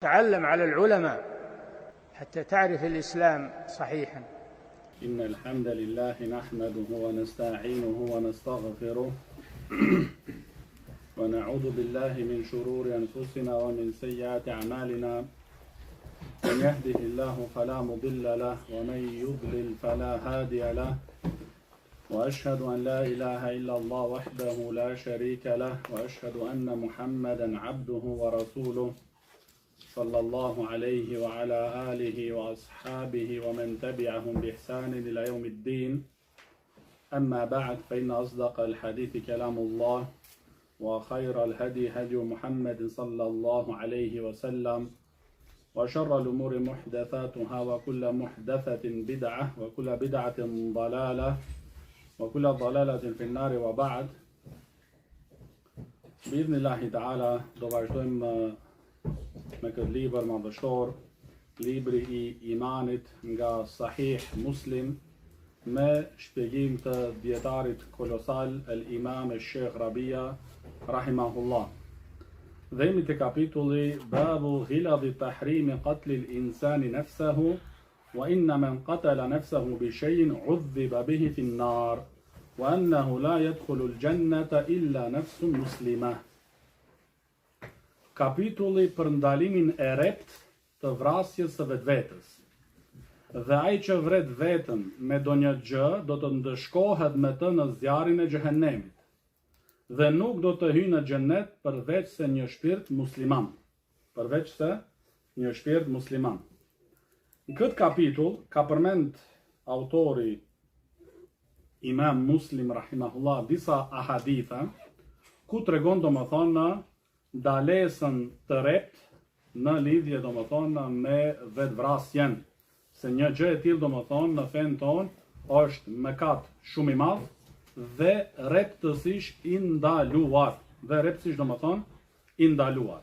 تعلم على العلماء حتى تعرف الإسلام صحيحا. إن الحمد لله نحمده ونستعينه ونستغفره ونعوذ بالله من شرور أنفسنا ومن سيئات أعمالنا. من يهده الله فلا مضل له ومن يضلل فلا هادي له. وأشهد أن لا إله إلا الله وحده لا شريك له وأشهد أن محمدا عبده ورسوله صلى الله عليه وعلى آله وأصحابه ومن تبعهم بإحسان إلى يوم الدين. أما بعد فإن أصدق الحديث كلام الله وخير الهدي هدي محمد صلى الله عليه وسلم وشر الأمور محدثاتها وكل محدثة بدعة وكل بدعة ضلالة وكل ضلالة في النار وبعد. بإذن الله تعالى do vazhdojmë me këtë libër madhështor, libri I imanit nga Sahih Muslim, me shpjegim të djetarit kolosal el Imam el Sheikh Rabia rahimahullah. Dhe jemi të kapitulli babu ghiladi tahrimi qatli l-insani nafsahu wa inna man qatala nafsahu bi shay'in udhiba bihi fi an-nar wa annahu la yadkhulu al-jannata illa nafsun muslimah. Kapitulli për ndalimin e rept të vrasjes së vetvetes. Dhe ai që vret veten me donjë gjë do të ndëshkohet me të në zjarrin e xhehenemit. Dhe nuk do të hyjë në xhenet përveç se një shpirt musliman. Përveç se një shpirt musliman. Në këtë kapitull ka përmend autori Imam Muslim rahimahullah disa ahaditha ku tregon domethënë dalesën të rept në lidhje domethënë me vetvrasjen, se një gjë e tillë domethënë në fen ton është mëkat shumë I madh dhe reptësisht I ndaluar, dhe reptësisht domethënë I ndaluar.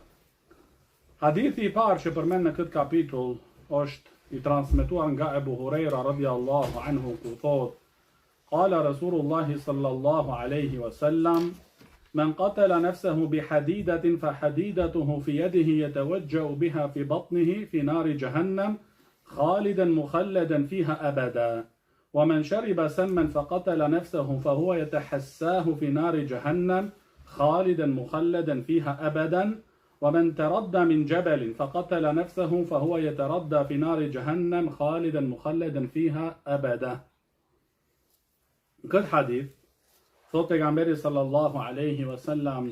Hadithi I parë që përmend në këtë kapitull është I transmetuar nga Ebu Hurajra radhiyallahu anhu ku thotë: Qala Rasulullah sallallahu alaihi wasallam من قتل نفسه بحديدة فحديدته في يده يتوجأ بها في بطنه في نار جهنم خالدا مخلدا فيها أبدا ومن شرب سما فقتل نفسه فهو يتحساه في نار جهنم خالدا مخلدا فيها أبدا ومن تردى من جبل فقتل نفسه فهو يتردى في نار جهنم خالدا مخلدا فيها أبدا. Këtë hadith thot pejgamberi sallallahu alaihi wasallam,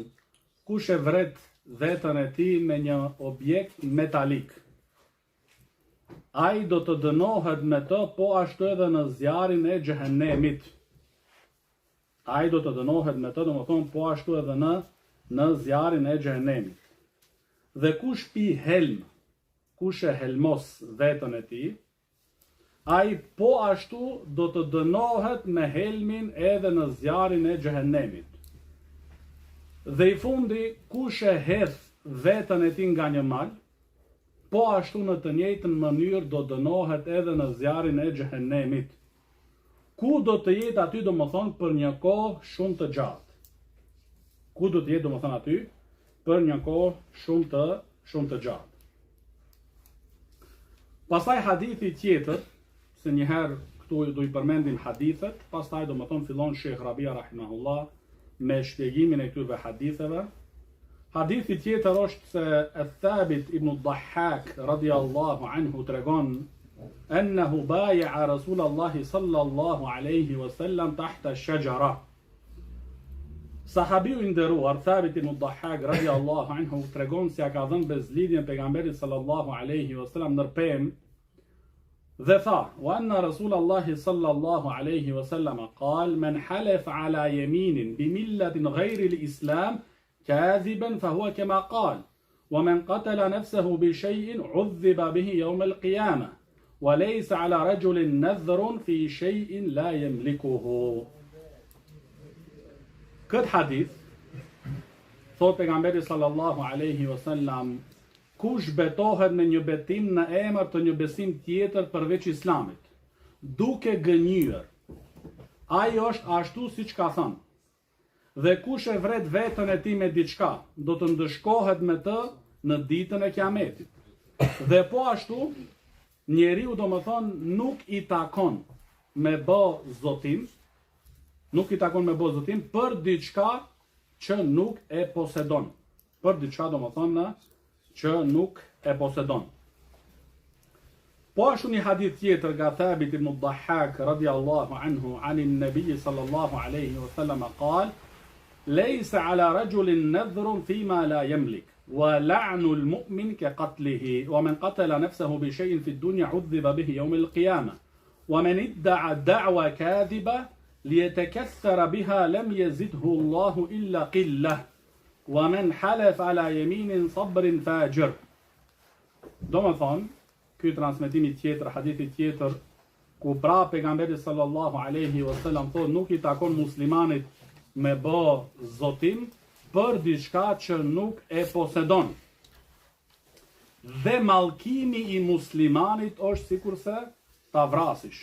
kush e vret veten e tij me një objekt metalik, ai do të dënohet me të po ashtu edhe në zjarrin e xhehenemit. Ai do të dënohet me të, domethënë po ashtu edhe në zjarrin e xhehenemit. Dhe kush pi helm, kush e helmos veten e tij, ai po ashtu do të dënohet me helmin edhe në zjarrin e xhehenemit. Dhe I fundi, kush e hedh veten e tij nga një mal, po ashtu në të njëjtën mënyrë do dënohet edhe në zjarrin e xhehenemit. Ku do të jetë aty domethënë për një kohë shumë të gjatë. Ku do të jetë domethënë aty për një kohë shumë të gjatë. Pastaj hadithi tjetër, se njëherë këtu do I përmendim hadithet, pastaj do më thonë fillon Sheikh Rabia rahimahullah me shpjegimin e këtyre haditheve. Hadithi tjetër është se Thabit ibn Dahhak radhiyallahu anhu tregon ennehu baja'a Rasulallahi sallallahu alaihi wasallam tahta shajara. Sahabiu I nderuar Thabit ibn Dahhak radhiyallahu anhu tregon se ka dhënë bezlidhjen pejgamberit sallallahu alaihi wasallam ndër pemë. Dhe tha, wa anna Rasulallahi sallallahu alaihi wasallam qal man halaf ala yaminin bi millatin ghayri al-islam kadhiban fa huwa kama qal wa man qatala nafsahu bi shay'in udhiba bihi yawm al-qiyamah wa laysa ala rajulin nadhrun fi shay'in la yamlikuhu. Këtë hadith thot pejgamberi sallallahu alaihi wasallam, kush betohet me një betim në emër të një besim tjetër përveç Islamit, duke gënjur, ai është ashtu siç ka thënë. Dhe kush e vret veten e tij me diçka, do të ndëshkohet me të në ditën e Kiametit. Dhe po ashtu, njeriu do më thonë nuk i takon me bë zotim, për diçka që nuk e posedon. Për diçka do më thonë që nuk e posedon. Po ashtu një hadith tjetër nga Thabit ibn Dhahhak radiallahu anhu anin Nabi sallallahu alaihi wa sallam qal: "Laysa ala rajulin nadhrun fima la yamlik, wa la'nu al-mu'min ka qatlihi, wa man qatala nafsahu bi shay'in fi ad-dunya 'udhiba bihi yawm al-qiyamah, wa man idda'a da'wa kadhiba liyatakaththara biha lam yazidhu Allahu illa qillah, wa man halafa ala yaminin sabrin fajir." Do më thonë, ky transmetimi tjetër, hadithi tjetër, ku pra pejgamberi sallallahu alaihi wasallam thotë nuk i takon muslimanit me bë zotim për diçka që nuk e posedon. Dhe mallkimi i muslimanit është sikurse ta vrasish.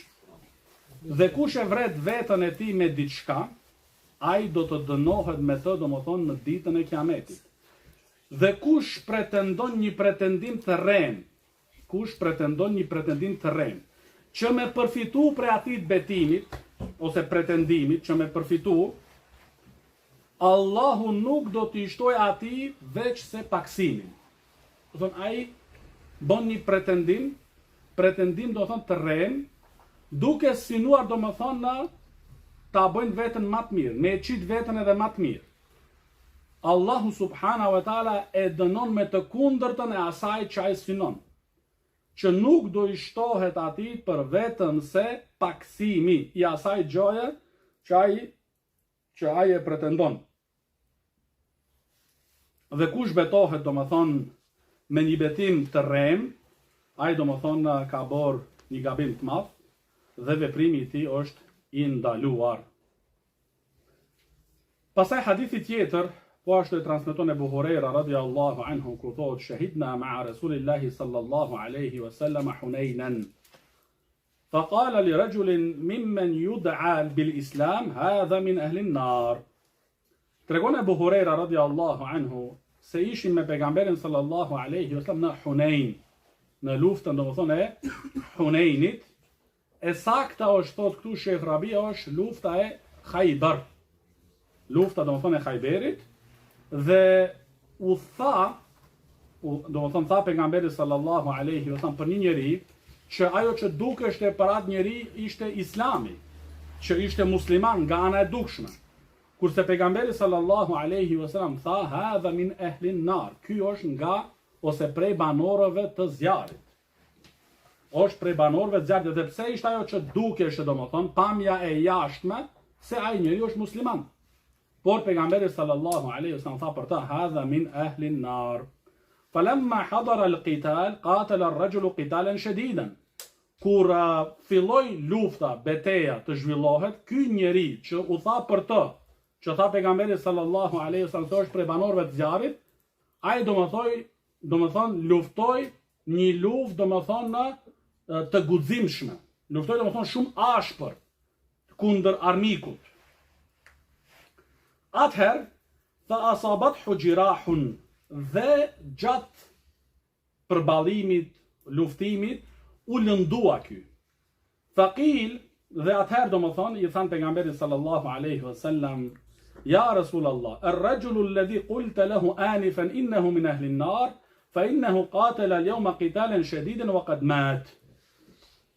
Dhe kush e vret veten e tij me diçka, ai do të dënohet me të, domethënë në ditën e Kiametit. Dhe kush pretendon një pretendim të rrem, që me përfitu për atit betimit, ose pretendimit që me përfitu, Allahu nuk do t'i shtoj ati veç se paksimin. Do thonë, ai bon një pretendim do thonë të rrem, duke synuar do më thonë ta bëjnë vetën më të mirë, me e qitë vetën edhe më të mirë. Allahu subhanahu wa taala e dënon me të kundërtën e asaj që ai synon, që nuk do i shtohet atij për vetëm se paksimi i asaj gjoje që ai e pretendon. Dhe kush betohet, do më thonë, me një betim të rrem, ai do më thonë ka bërë një gabim të madh dhe veprimi i tij është i ndaluar. Pastaj hadithi tjetër, po ashtu e transmeton Ebu Hurajra radiallahu anhu ku thotë: "Shahidna ma'a Rasulillahi sallallahu alaihi wasallam Hunaynan. فقال لرجل ممن يدعى بالإسلام هذا من أهل النار." Tregon Ebu Hurajra radiallahu anhu se ishim me pejgamberin sallallahu alaihi wasallam në Hunain, në luftën domethënë e Huneinit. E sakta është thot këtu Sheh Rabia është lufta e Khaybar. Lufta domethënë e Khayberit dhe u tha, domethënë tha pejgamberi sallallahu alaihi wasallam për një njeri që ajo që dukeshte për atë njeri ishte Islami, që ishte musliman nga ana e dukshme. Kurse pejgamberi sallallahu alaihi wasallam tha: "Hadha min ahli an-nar." Ky është nga ose prej banorëve të zjarrit. Është prej banorëve të zjarrit, dhe pse ishte ajo që dukeshte, domethënë pamja e jashtme se ai njeriu është musliman. Por pejgamberi sallallahu alaihi wasallam tha për ta: "Hadha min ahli an-nar." Falamma hadara al-qital qatala ar-rajulu qitalan shadidan. Kur filloi lufta, beteja të zhvillohet, ky njeri që u tha për të, që tha pejgamberi sallallahu alaihi wasallam se është prej banorëve të zjarrit, ai domethënë luftoi një luftë domethënë të guximshme. Luftoi domethënë shumë ashpër kundër armikut. Atëherë fa asabathu jirahun, dhe gjatë përballimit, luftimit, u lëndua ky. Faqil, dhe atëherë domethënë i than pejgamberit sallallahu alaihi wasallam: "Ya Rasulallah, ar-rajulu alladhi qulta lahu anifan innahu min ahli an-nar, fa innahu qatala al-yawma qitalan shadidan wa qad mat."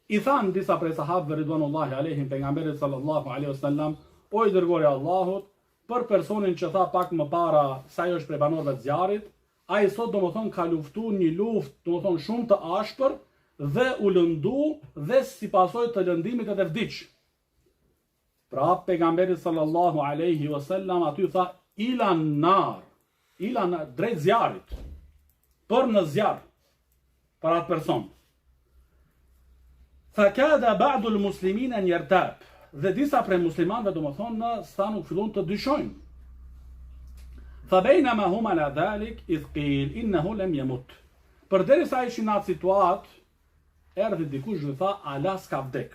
I than disa prej sahabëve ridwanullahi alaihim pejgamberit sallallahu alaihi wasallam: "O i dërguari i Allahut, për personin që tha pak më para se ai është prej banorëve të zjarrit, ai sot domethënë ka luftuar një luftë domethënë shumë të ashpër dhe u lëndu dhe si pasojë të lëndimit edhe vdiq." Pra pejgamberi sallallahu alaihi wasallam aty tha ila nar, drejt zjarrit, për në zjarr, për atë person. Fakada ba'du al-muslimin an yartab. Dhe disa prej muslimanëve domethënë sa nuk fillon të dyshojnë. Fa bainama hum ala dhalik idh qil innahu lam yamut. Përderisa ishin në atë situatë, erdhi dikush dhe tha ala s'ka vdek.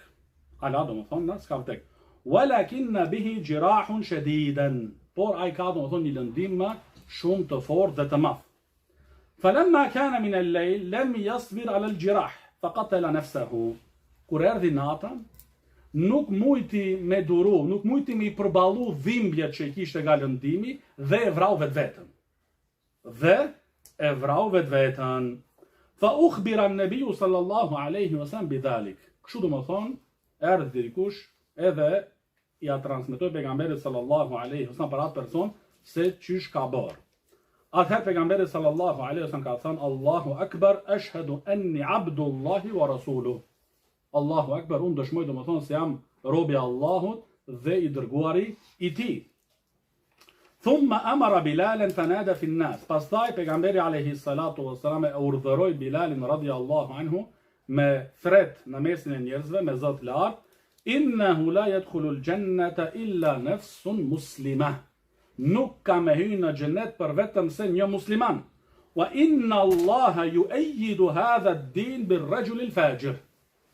Ala domethënë s'ka vdek. Walakinna bihi jirahun shadidan. Por ai ka domethënë një lëndim shumë të fortë dhe të madh. فلما كان من الليل لم يصبر على الجراح فقتل نفسه. Kur erdhi nata, nuk mujti me duru, nuk mujti me I përballu dhimbjet që I kishte nga lëndimi dhe e vrau vetveten. Fa ukhbira an-nabiy sallallahu alaihi wasallam bidhalik. Kështu do të thonë, erdhi dikush edhe ja transmetoi pejgamberit sallallahu alaihi wasallam për atë person se çish ka bërë. Atëherë pejgamberi sallallahu alaihi wasallam ka thënë Allahu akbar, ashhadu anni abdullahi wa rasuluhu. Allahu akbar, unë dëshmoj domethënë se jam robi I Allahut dhe I dërguari I Tij. Thumma amara Bilalan fanada fi an-nas. Pastaj pejgamberi alayhi salatu wassalam e urdhëroi Bilalin radhiyallahu anhu me thret në mesin e njerëzve me zot lart, innahu la yadkhulu al-jannata illa nafsun muslimah. Nuk ka me hyrë në xhenet për vetëm se një musliman. Wa inna Allaha yu'ayyidu hadha ad-din bir-rajul al-fajir.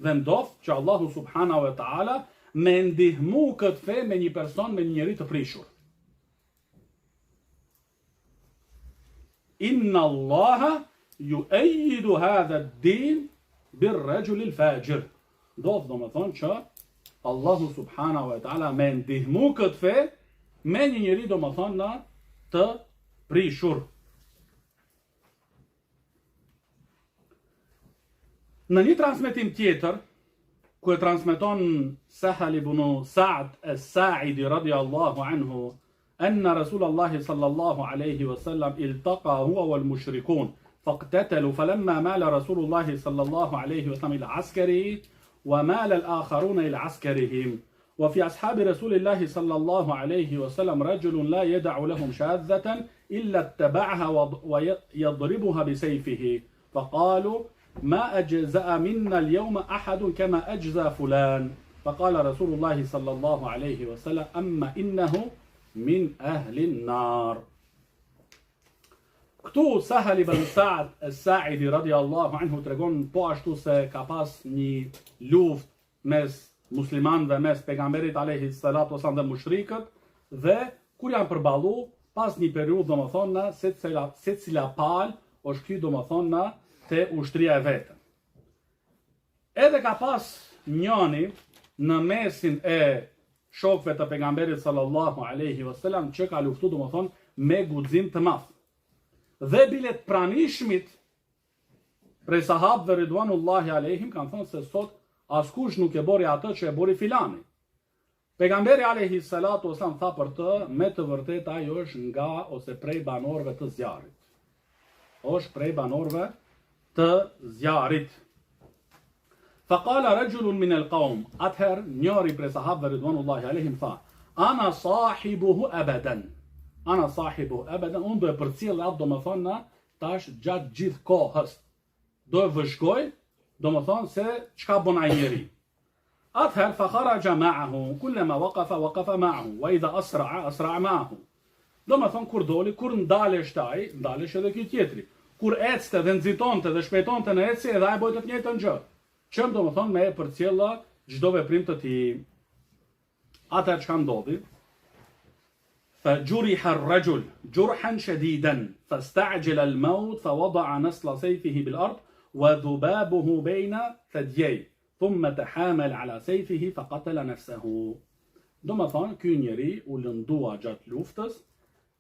Dhe ndoft që Allahu subhanahu wa ta'ala me ndihmu këtë fe me një person, me një njeri të prishur. Inna Allaha yu'ayyidu hadha ad-din bir-rajul al-fajir. Ndoft do më thonë që Allahu subhanahu wa ta'ala me ndihmu këtë fe me një njeri do më thonë të prishur. Në një transmetim tjetër, ku e transmeton Sahal ibn Sa'd as-Sa'idi radiyallahu anhu, anna Rasulullahi sallallahu alayhi wa sallam iltaqa huwa wal mushrikun faqtatalu falamma mala Rasulullahi sallallahu alayhi wa sallam ila askarihi wa mala al-akharuna ila askarihim. وفي أصحاب رسول الله صلى الله عليه وسلم رجل لا يدع لهم شاذة إلا اتبعها ويضربها بسيفه فقالوا ما أجزأ منا اليوم أحد كما أجزى فلان فقال رسول الله صلى الله عليه وسلم أما إنه من أهل النار. Këtu Sahal ibn Sa'd as-Sa'idi radiyallahu anhu tregon po ashtu se ka pas një luftë mes muslimanëve, mes pejgamberit alayhi salatu wasallam dhe mushrikët, dhe kur janë përballu pas një periudhë domethënë secila palë është ky domethënë te ushtria e vetën. Edhe ka pas njëri në mesin e shokëve të pejgamberit sallallahu alaihi wasallam që ka luftu domethënë me guxim të madh. Dhe bilet pranishmit prej sahabëve ridwanullahi alaihim kanë thënë se sot askush nuk e bori atë që e bori filani. Pejgamberi alayhi salatu wasallam tha për të, me të vërtetë ai është nga ose prej banorëve të zjarrit. Është prej banorëve të zjarit. Faqala rajulun min al-qawm, ather njëri prej sahabëve ridwanullahi alaihim tha, ana sahibuhu abadan. Ana sahibuhu abadan, unë do e përcjell atë domethënë tash gjatë gjithë kohës. Do e vëzhgoj domethënë se çka bën ai njeri. Ather fa kharaja ma'ahu, kullama waqafa ma'ahu, wa idha asra'a ma'ahu. Domethënë kur doli, kur ndalesh ai, ndalesh edhe ky tjetri. Kur ecte dhe nxitonte dhe shpejtonte në ecje, edhe ai bëjtë të njëjtën gjë. Çem domethënë me përcjella çdo veprim të tij. Atë çka ndodhi? فجرح الرجل جرحا شديدا فاستعجل الموت فوضع نسل سيفه بالأرض وذبابه بين ثدييه ثم تحامل على سيفه فقتل نفسه. Domethënë ky njeri u lëndua gjatë luftës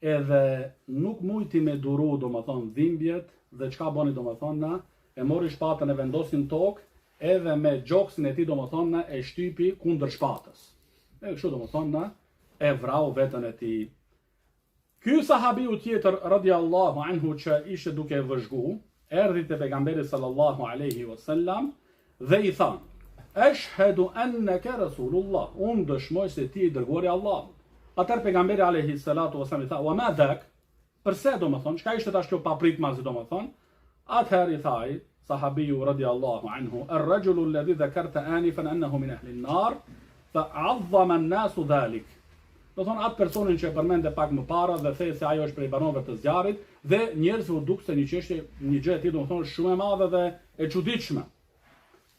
edhe nuk mujti me duru domethënë dhimbjet dhe çka bëni domethënë e mori shpatën e vendosin tokë edhe me gjoksin e tij domethënë e shtypi kundër shpatës. E kështu domethënë e vrau veten e tij. Ky sahabiu tjetër radiyallahu anhu që ishte duke vëzhgu, erdhi te pejgamberi sallallahu alaihi wasallam dhe I tha: "Ashhadu annaka rasulullah." Unë dëshmoj se ti I dërguari I Allahut. Atëherë pejgamberi alaihi salatu wasallam I tha: "Wa ma dhak?" Përse domethënë, çka ishte tash kjo papritmazi domethënë? Atëherë I tha ai sahabiu radiyallahu anhu: "Ar-rajulu alladhi dhakarta anifan annahu min ahli an-nar fa'azzama an-nasu dhalik." Do thonë atë personin që e përmende pak më para dhe thej se ajo është prej banorëve të zjarrit dhe njerëzve u duk se një gjë e tillë domethënë shumë e madhe dhe e çuditshme.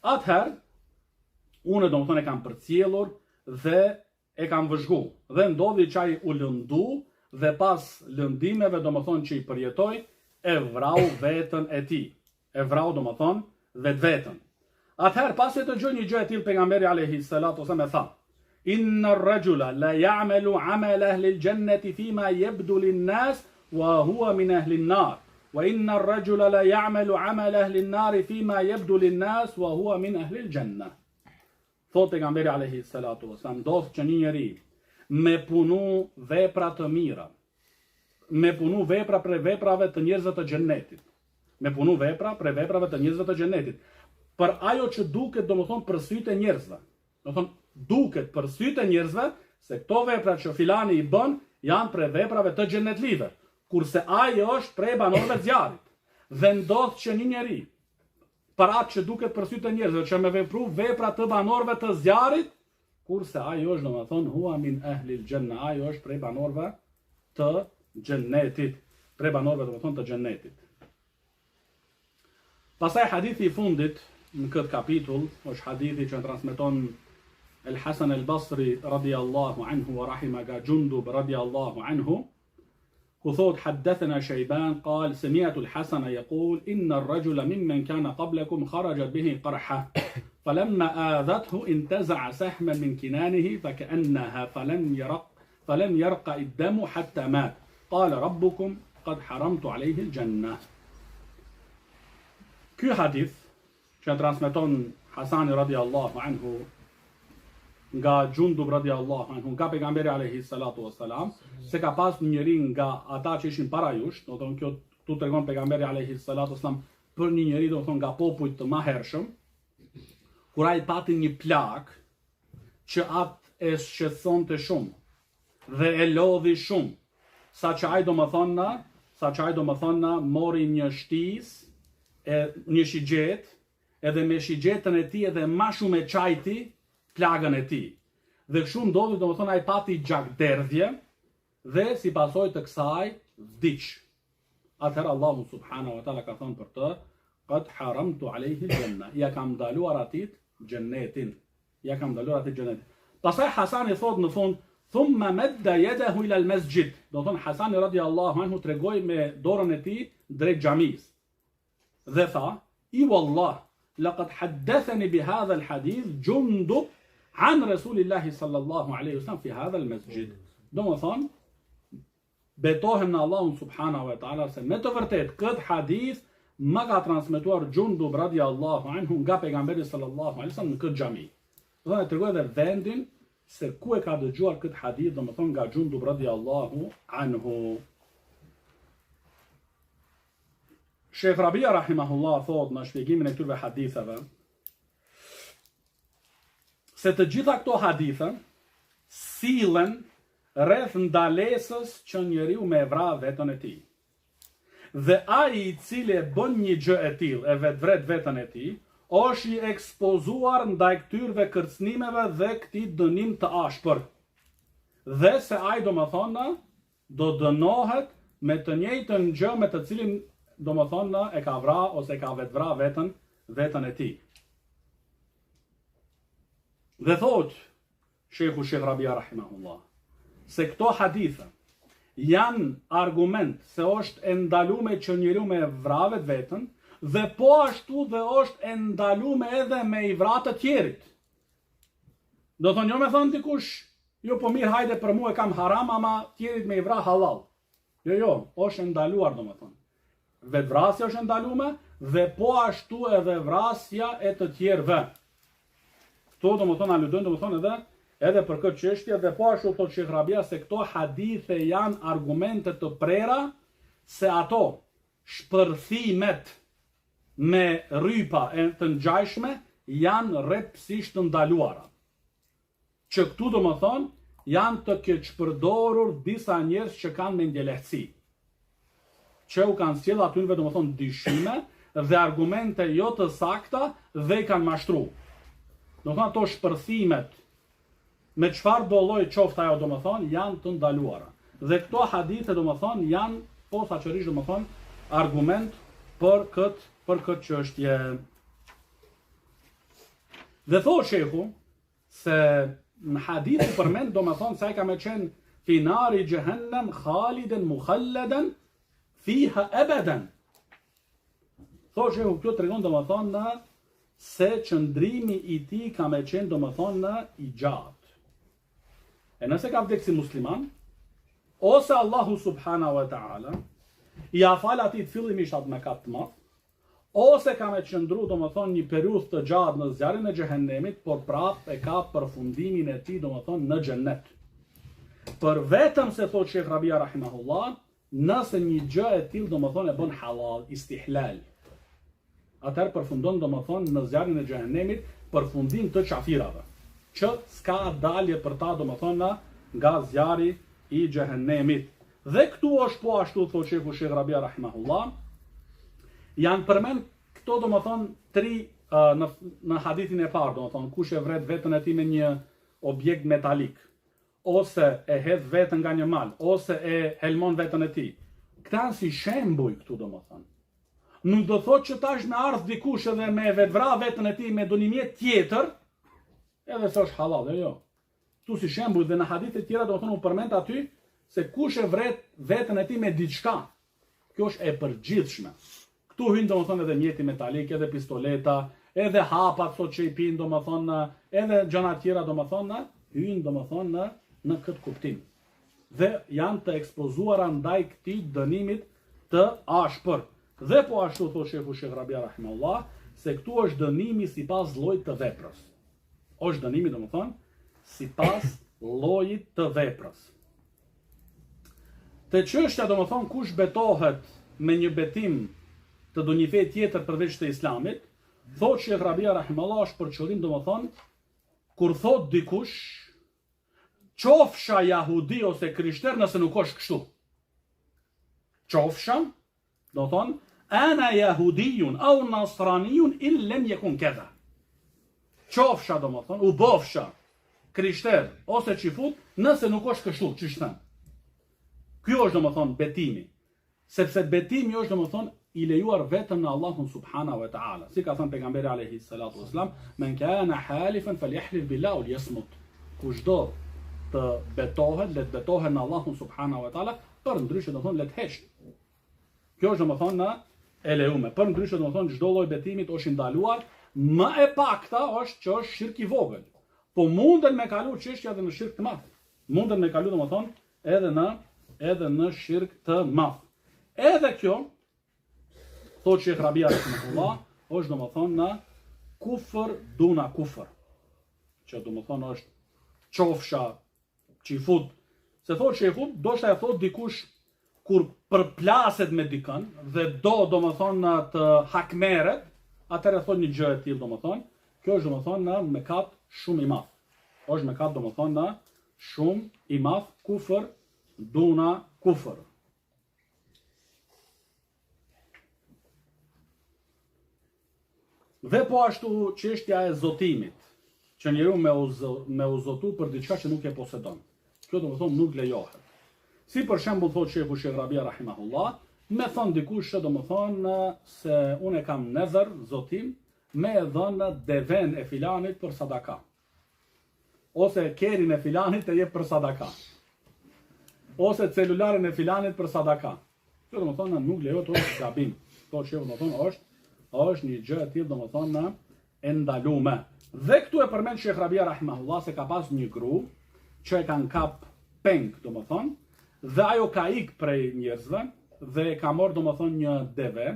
Atëherë unë domethënë e kam përcjellur dhe e kam vëzhgu dhe ndodhi që ai u lëndu dhe pas lëndimeve domethënë që I përjetoi e vrau vetën e tij. E vrau do më thonë vetën. Atëherë pasi të gjë një gjë e tillë pejgamberi alayhi salatu wasallam e tha: Inna ar-rajula la ya'malu 'amala ahli al-jannati fima yabdu lin-nas wa huwa min ahli an-nar. Wa inna ar-rajula la ya'malu 'amala ahli an-nar fima yabdu lin-nas wa huwa min ahli al-jannah. Thot pejgamberi alayhi salatu wasallam, ndodh që një njeri me punu vepra të mira, me punu vepra për veprave të njerëzve të xhennetit. Me punu vepra për veprave të njerëzve të xhennetit. Për ajo që duket domethënë për sytë e njerëzve. Domethënë duket për sytë e njerëzve se këto vepra që filani i bën janë për veprave të xhennetlive, kurse ai është prej banorëve të zjarrit. Dhe ndodh që një njeri për atë që duket për sytë e njerëzve që me vepru vepra të banorëve të zjarrit, kurse ai është domethënë huwa min ahli al-janna, ai është prej banorëve të xhennetit, prej banorëve domethënë të xhennetit. Pastaj hadithi i fundit në këtë kapitull është hadithi që transmeton الحسن البصري رضي الله عنه ورحمه جندب رضي الله عنه وثوت حدثنا شيبان قال سمعت الحسن يقول إن الرجل ممن كان قبلكم خرج به قرحة فلما آذته انتزع سهما من كنانه فكأنها فلم يرق الدم حتى مات قال ربكم قد حرمت عليه الجنة. Ky hadith që transmeton Hasani radiallahu anhu nga Gjundub radiallahu anhu, nga pejgamberi alayhi salatu wassalam, se ka pas një njeri nga ata që ishin para jush, do të thonë kjo tu tregon pejgamberi alayhi salatu wassalam për një njeri do të thonë nga popujt të mahershëm, kur ai pati një plak që atë e shqetësonte shumë dhe e lodhi shumë, sa që ai do më thona mori një shtis, një shigjet, edhe me shigjetën e tij edhe ma shumë e çajti plagën e tij. Dhe kështu ndodhi domethënë ai pati gjakderdhje dhe si pasojë të kësaj vdiq. Atëherë Allahu subhanahu wa taala ka thënë për të: "Qad haramtu alayhi al-janna." Ja kam ndaluar atit xhennetin. Ja kam ndaluar atit xhennetin. Pastaj Hasani thot në fund: "Thumma madda yadahu ila al-masjid." Do thon Hasani radiallahu anhu tregoi me dorën e tij drejt xhamisë. Dhe tha: "I wallah, laqad haddathani bi hadha al-hadith Jundub عن رسول الله صلى الله عليه وسلم في هذا المسجد." Do më thonë, betohem në Allahun subhanahu wa ta'ala se me të vërtet këtë hadith më ka transmetuar Gjundub radiallahu anhu nga pejgamberi sallallahu alaihi wasallam në këtë xhami. Do të tregoj edhe vendin se ku e ka dëgjuar këtë hadith, do më thonë nga Gjundub radiallahu anhu. Shekh Rabia rahimahullah thot në shpjegimin e këtyre haditheve se të gjitha këto hadithe sillen rreth ndalesës që njeriu me vra vetën e tij. Dhe ai i cili e bën një gjë e tillë, e vetvret vetën e tij, është i ekspozuar ndaj këtyrve kërcënimeve dhe këtij dënim të ashpër. Dhe se ai domethënë do dënohet me të njëjtën gjë me të cilin domethënë e ka vra ose e ka vetvra vetën e tij. Dhe thot Shekhu Shekh Rabia rahimahullah se këto hadithe janë argument se është e ndalume që njeriu me vravet vetën dhe po ashtu dhe është e ndalume edhe me i vra të tjerit. Do thonë jo me thonë dikush, jo po mirë hajde për mu e kam haram ama tjerit me i vra halal. Jo, është e ndaluar do me thonë. Vetvrasja është e ndalume dhe po ashtu edhe vrasja e të tjerëve. Këto do më thonë aludojnë do më thonë edhe për këtë çështje dhe po ashtu thot Shekh Rabia se këto hadithe janë argumente të prera se ato shpërthimet me rrypa e të ngjajshme janë rreptësisht të ndaluara. Që këtu do më thonë janë të keqpërdorur disa njerëz që kanë mendjelehtësi. Që u kanë sjell atyve do më thonë dyshime dhe argumente jo të sakta dhe i kanë mashtruar. Do thonë ato shpërthimet me çfarë do lloj qoftë ajo do më thonë janë të ndaluara. Dhe këto hadithe do më thonë janë posaçërisht do më thonë argument për këtë çështje. Dhe thot Shehu se në hadith përmend do më thonë se ai ka më qenë fi nari jahannam khalidan mukhalladan fiha abadan Thotë shehu kjo tregon domethënë se qëndrimi i tij ka me qenë domethënë i gjatë. E nëse ka vdekë si musliman, ose Allahu subhanahu wa ta'ala i afal atij fillimisht atë mëkat të madh, ose ka me qëndru domethënë një periudhë të gjatë në zjarrin e xhehenemit, por prapë e ka përfundimin e tij domethënë në xhennet. Për vetëm se thotë Sheikh Rabia rahimahullah, nëse një gjë e tillë domethënë e bën halal, istihlal, atëherë përfundon domethënë në zjarrin e xhehenemit, përfundim të qafirave, që s'ka dalje për ta domethënë nga zjarri i xhehenemit. Dhe këtu është po ashtu thotë Sheikh Rabia rahimahullah, janë përmend këto domethënë tri në hadithin e parë, domethënë kush e vret veten e tij me një objekt metalik, ose e hedh veten nga një mal, ose e helmon veten e tij. Këta janë si shembuj këtu domethënë. Nuk do thotë që tash me ardh dikush edhe me vetvra veten e tij me dënimjet tjetër, edhe se është halal, jo. Këtu si shembuj dhe në hadithe të tjera domethënë u përmend aty se kush e vret veten e tij me diçka. Kjo është e përgjithshme. Këtu hyn domethënë edhe mjeti metalik, edhe pistoleta, edhe hapat sot që i pinë domethënë, edhe gjëra tjera domethënë, hyn domethënë në këtë kuptim. Dhe janë të ekspozuara ndaj këtij dënimit të ashpër. Dhe po ashtu thotë Sheikh Rabia rahimahullah, se këtu është dënimi sipas llojit të veprës. Është dënimi domethënë sipas llojit të veprës. Te çështja domethënë kush betohet me një betim të do një fe tjetër përveç të islamit, thotë Sheikh Rabia rahimahullah është për qëllim domethënë kur thot dikush qofsha jahudi ose krishter nëse nuk është kështu. Qofsha, do thonë, ana jahudijun au nasranijun illem jekun këdha. Qofsha, do më thonë, u bofsha krishter ose qifut nëse nuk është kështu, që shtë thënë. Kjo është, do më thonë, betimi. Sepse betimi është, do më thonë, i lejuar vetëm në Allahun subhanahu wa ta'ala. Si ka thënë pejgamberi alayhi salatu wassalam, men kana halifan falyahlif billahi wal yasmut. Kushdo të betohet, le të betohet në Allahun subhanahu wa ta'ala, për ndryshe do thonë le të heq. Kjo është do më thonë në e lejume. Për ndryshe do më thonë çdo lloj betimit është ndaluar, më e pakta është që është shirk i vogël. Po munden me kalu çështja edhe në shirk të madh. Munden me kalu do më thonë edhe në shirk të madh. Edhe kjo thotë Sheikh Rabia rahimahullah, është do më thonë në kufër duna kufër. Që do më thonë është qofsha qifut, se thotë shefut, do shta e thotë dikush kur përplaset me dikën dhe do më thonë të hakmeret, atëre thotë një gjë e tillë do më thonë, kjo është do më thonë në mekat shumë i madh. Është mekat do më thonë në shumë i madh, kufër, duna kufër. Dhe po ashtu çështja e zotimit, që njeriu me u zotu për diçka që nuk e posedon. Kjo do të thonë nuk lejohet. Si për shembull thotë Sheikh Rabia rahimahullah, me thon dikush që do të thonë se unë kam nezër, zotim, me e dhënë deven e filanit për sadaka. Ose kerin e filanit e jep për sadaka. Ose celularin e filanit për sadaka. Kjo do të thonë nuk lejohet, është gabim. Thotë Sheikh do të thonë është një gjë e tillë do të thonë e ndaluar. Dhe këtu e përmend Sheikh Rabia rahimahullah se ka pas një gru që e kanë kap peng, do më thonë, dhe ajo ka ik prej njerëzve, dhe ka morë, do më thonë, një deve,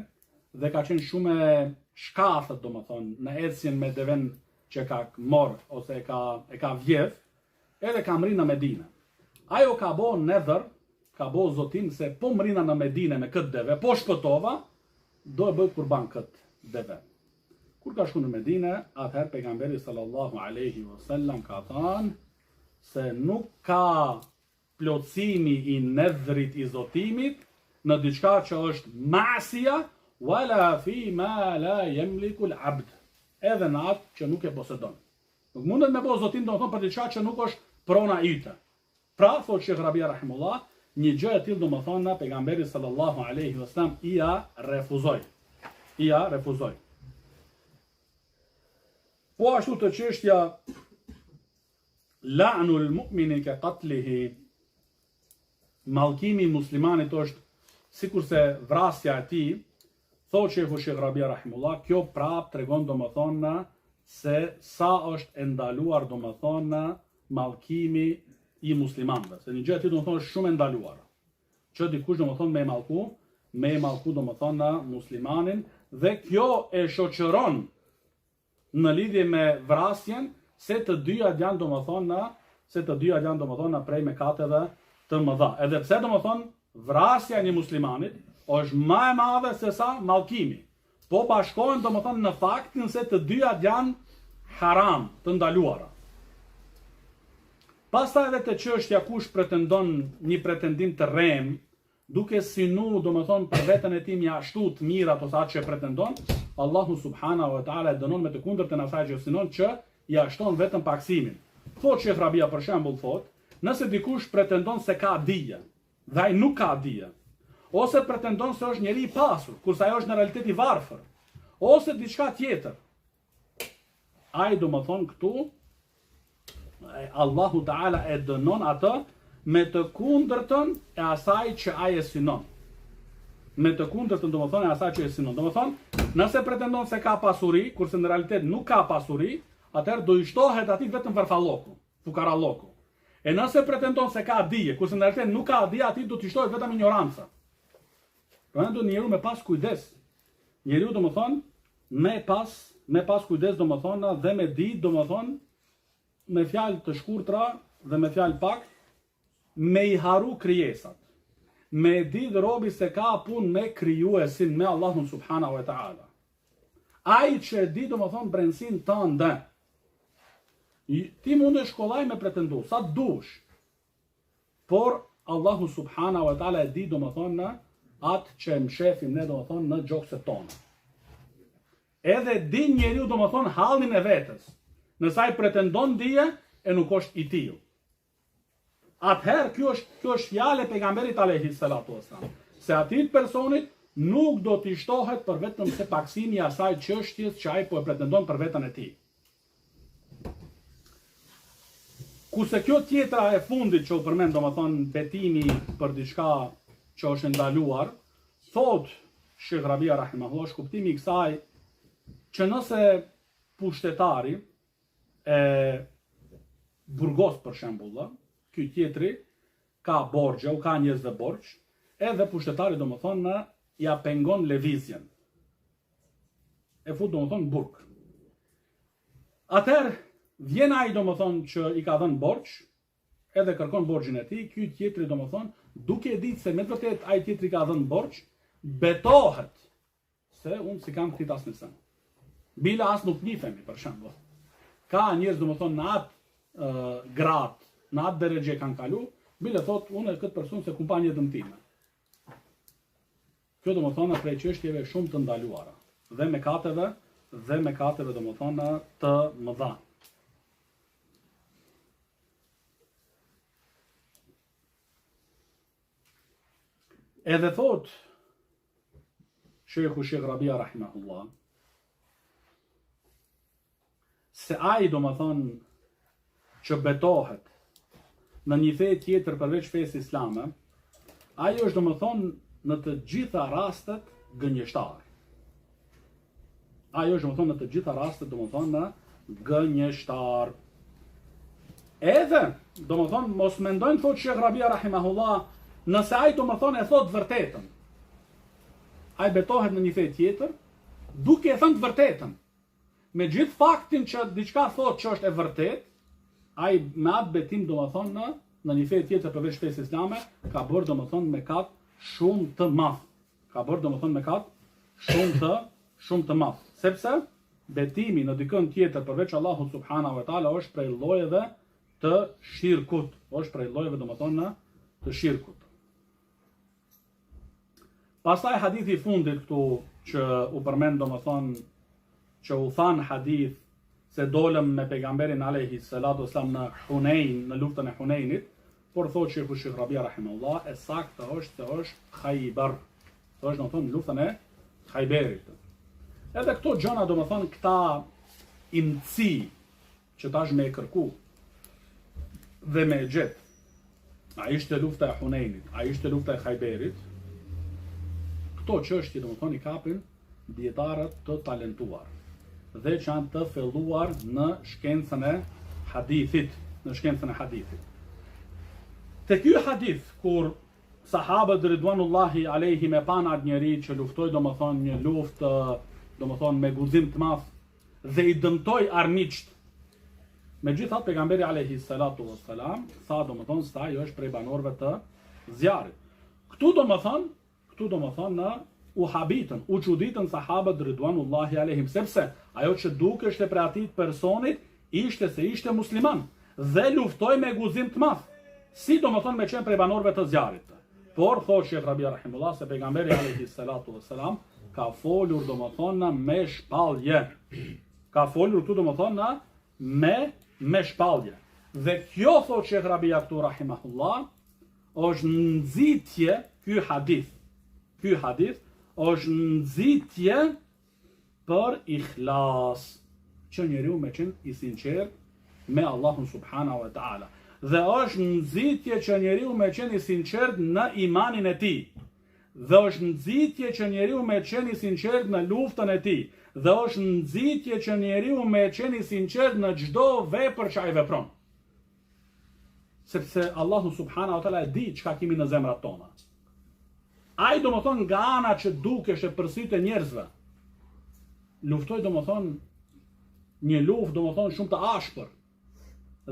dhe ka qenë shumë e shkathët, do më thonë, në ecjen me deven që ka morë, ose e ka vjedh, edhe ka mri në Medinë. Ajo ka bo nedhër, ka bo zotim se po mrina në Medinë me këtë deve, po shpëtova, do e bëjt kurban këtë deve. Kur ka shku në Medinë, atëherë pejgamberi sallallahu alaihi wasallam ka thënë se nuk ka plotësimi i nedhrit i zotimit në diçka që është ma'sija wala fi ma la yamliku al-abd. Edhe në atë që nuk e posedon. Nuk mundet me bëj zotim domethënë për diçka që nuk është prona ite. Pra thotë Sheikh Rabia rahimullah, një gjë e tillë domethënë pejgamberi sallallahu alaihi wasallam ia refuzoi. Po ashtu të çështja la'nul mu'mini ka qatlihi, mallkimi i muslimanit është sikurse vrasja e tij, Thotë Sheikh Rabia rahimullah, kjo prap tregon domethënë se sa është e ndaluar domethënë mallkimi i muslimanëve. Se një gjë aty domethënë është shumë e ndaluar. Që dikush domethënë me mallku domethënë muslimanin dhe kjo e shoqëron në lidhje me vrasjen se të dyja janë domethënë prej mëkateve të mëdha. Edhe pse domethënë vrasja e një muslimanit është më e madhe se sa mallkimi. Po bashkohen domethënë në faktin se të dyja janë haram, të ndaluara. Pastaj edhe te çështja kush pretendon një pretendim të rrem, duke synu domethënë për veten e tij mjashtu të mirat ose atë që pretendon, Allahu subhanahu wa taala dënon me të kundërtën asaj që synon që ja shton vetëm paksimin. Thotë Sheikh Rabia për shembull nëse dikush pretendon se ka dije, dhe ai nuk ka dije, ose pretendon se është njeri i pasur, kurse ajo është në realitet i varfër, ose diçka tjetër. Ai domethënë këtu Allahu Taala e dënon atë me të kundërtën e asaj që ai e synon. Me të kundërtën domethënë e asaj që e synon. Domethënë, nëse pretendon se ka pasuri, kurse në realitet nuk ka pasuri, atëherë do i shtohet atij vetëm varfalloku, fukaralloku. E nëse pretendon se ka dije, kurse në realitet nuk ka dije, atij do t'i shtohet vetëm ignoranca. Prandaj njeriu me pas kujdes. Njeriu domethënë me pas kujdes domethënë dhe me ditë domethënë me fjalë të shkurtra dhe me fjalë pak me i haru krijesat. Me ditë robi se ka punë me krijuesin, me Allahun subhanahu wa taala. Ai që di domethënë brendsinë tënde. Ti mund të shkollaj me pretendu sa dush. Por Allahu subhanahu wa taala e di domethënë atë që më shefim ne domethënë në gjokset tona. Edhe di njeriu domethënë hallin e vetes. Nëse ai pretendon dije e nuk është i tillë. Atëherë kjo është fjalë e pejgamberit alayhi salatu wasallam. Se atij personit nuk do t'i shtohet për vetëm se paksimi i asaj çështjes që ai po e pretendon për veten e tij. Kurse kjo tjetra e fundit që u përmend domethënë betimi për diçka që është ndaluar, thot Sheikh Rabia rahimahullah, është kuptimi i kësaj që nëse pushtetari e Burgos për shembull, ky tjetri ka borxhe, u ka njerëz dhe borxh, edhe pushtetari domethënë ja pengon lëvizjen. E fut domethënë burg. Atëherë vjen ai domethënë që i ka dhënë borxh, edhe kërkon borxhin e tij, ky tjetri domethënë duke ditë se me vërtet ai tjetri ka dhënë borxh, betohet se unë si kam këtë asnjë sen. Bila as nuk nifemi për shembull. Ka njerëz domethënë në atë grad, në atë drejtë kanë kalu, bile thot unë këtë person se kumpanjë dëmtime. Kjo domethënë prej çështjeve shumë të ndaluara dhe mëkateve domethënë të mëdha. Edhe thot Sheikh Rabia rahimahullah se ai domethënë që betohet në një fe tjetër përveç fesë islame, ai është domethënë në të gjitha rastet gënjeshtar. Ai është domethënë në të gjitha rastet domethënë gënjeshtar. Edhe domethënë mos mendojnë thot Sheikh Rabia rahimahullah, nëse ai domethënë e thot vërtetën. Ai betohet në një fe tjetër duke e thënë të vërtetën. Me gjithë faktin që diçka thot që është e vërtetë, ai me atë betim domethënë në një fe tjetër përveç fesë islame ka bërë domethënë mëkat shumë të madh. Ka bërë domethënë mëkat shumë të madh. Sepse betimi në dikën tjetër përveç Allahut subhanahu wa taala është prej llojeve të shirkut, është prej llojeve domethënë të shirkut. Pastaj hadithi i fundit këtu që u përmend domethënë që u than hadith se dolëm me pejgamberin alayhi salatu wasallam në Hunain, në luftën e Huneinit, por thotë Sheikh Rabia rahimahullah, e saktë është se është Khaybar. Është domethënë luftën e Khayberit. Edhe këto gjëra domethënë këta imci që tash me e kërku dhe me e gjet. A ishte lufta e Huneinit, a ishte lufta e Khayberit. Këto çështje domethënë i kapin dietarët të talentuar dhe që janë të filluar në shkencën e hadithit, Te ky hadith, kur sahabët ridwanullahi alejhim e pan atë njeri që luftoi domethënë një luftë domethënë me guzim të madh dhe i dëmtoi armiqt. Megjithatë pejgamberi alayhi salatu wassalam tha domethënë se ai është prej banorëve të zjarrit. Këtu domethënë në u habitën, u çuditën sahabët ridwanullahi alejhim, sepse ajo që dukeshte për atit personit ishte se ishte musliman dhe luftoi me guzim të madh. Si domethënë me qenë prej banorëve të zjarrit. Por thotë Sheh Rabia rahimullah se pejgamberi alayhi salatu wassalam ka folur domethënë me shpallje. Ka folur këtu domethënë me shpallje. Dhe kjo thotë Sheh Rabia këtu rahimahullah është nxitje ky hadith është nxitje për ikhlas, që njeriu me qenë i sinqert me Allahun subhanahu wa taala. Dhe është nxitje që njeriu me qenë i sinqert në imanin e tij. Dhe është nxitje që njeriu me qenë i sinqert në luftën e tij. Dhe është nxitje që njeriu me qenë i sinqert në çdo vepër që ai vepron. Sepse Allahu subhanahu wa taala e di çka kemi në zemrat tona. Ai domethënë nga ana që dukeshte për sytë e njerëzve, luftoi domethënë një luftë domethënë shumë të ashpër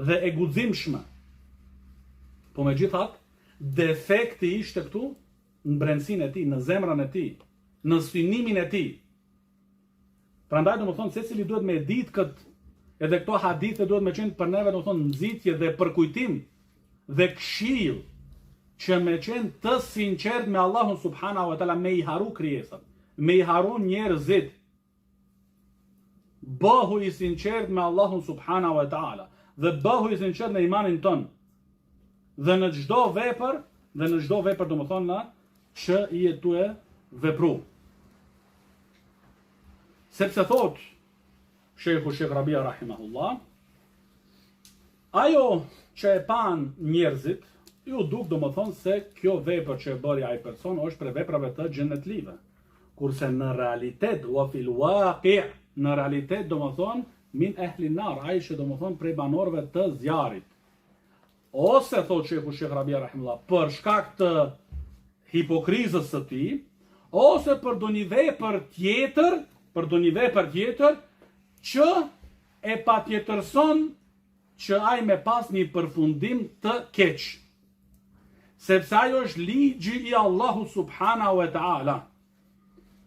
dhe e guximshme. Po megjithatë, defekti ishte këtu në brendësinë e tij, në zemrën e tij, në synimin e tij. Prandaj domethënë secili duhet me ditë këtë, edhe këto hadithe duhet me qenë për neve domethënë nxitje dhe përkujtim dhe këshill që me qenë të sinqert me Allahun subhanahu wa taala, me i haru krijesat, me i haru njerëzit. Bëhu i sinqert me Allahun subhanahu wa taala dhe bëhu i sinqert në imanin ton. Dhe në çdo vepër domethënë që i jetue vepru. Sepse thot Sheh Rabia rahimahullah, ajo që e pan njerëzit, ju duk domethënë se kjo vepër që e bëri ai person është për veprave të xhenetlive. Kurse në realitet, wa fil waqi', në realitet domethënë min ehli nar, ai që domethënë prej banorëve të zjarrit. Ose thot Sheh Rabia rahimullah, për shkak të hipokrizës së tij, ose për ndonjë vepër tjetër, që e patjetërson që ai me pas një përfundim të keq. Sepse ajo është ligji i Allahu subhanahu wa taala.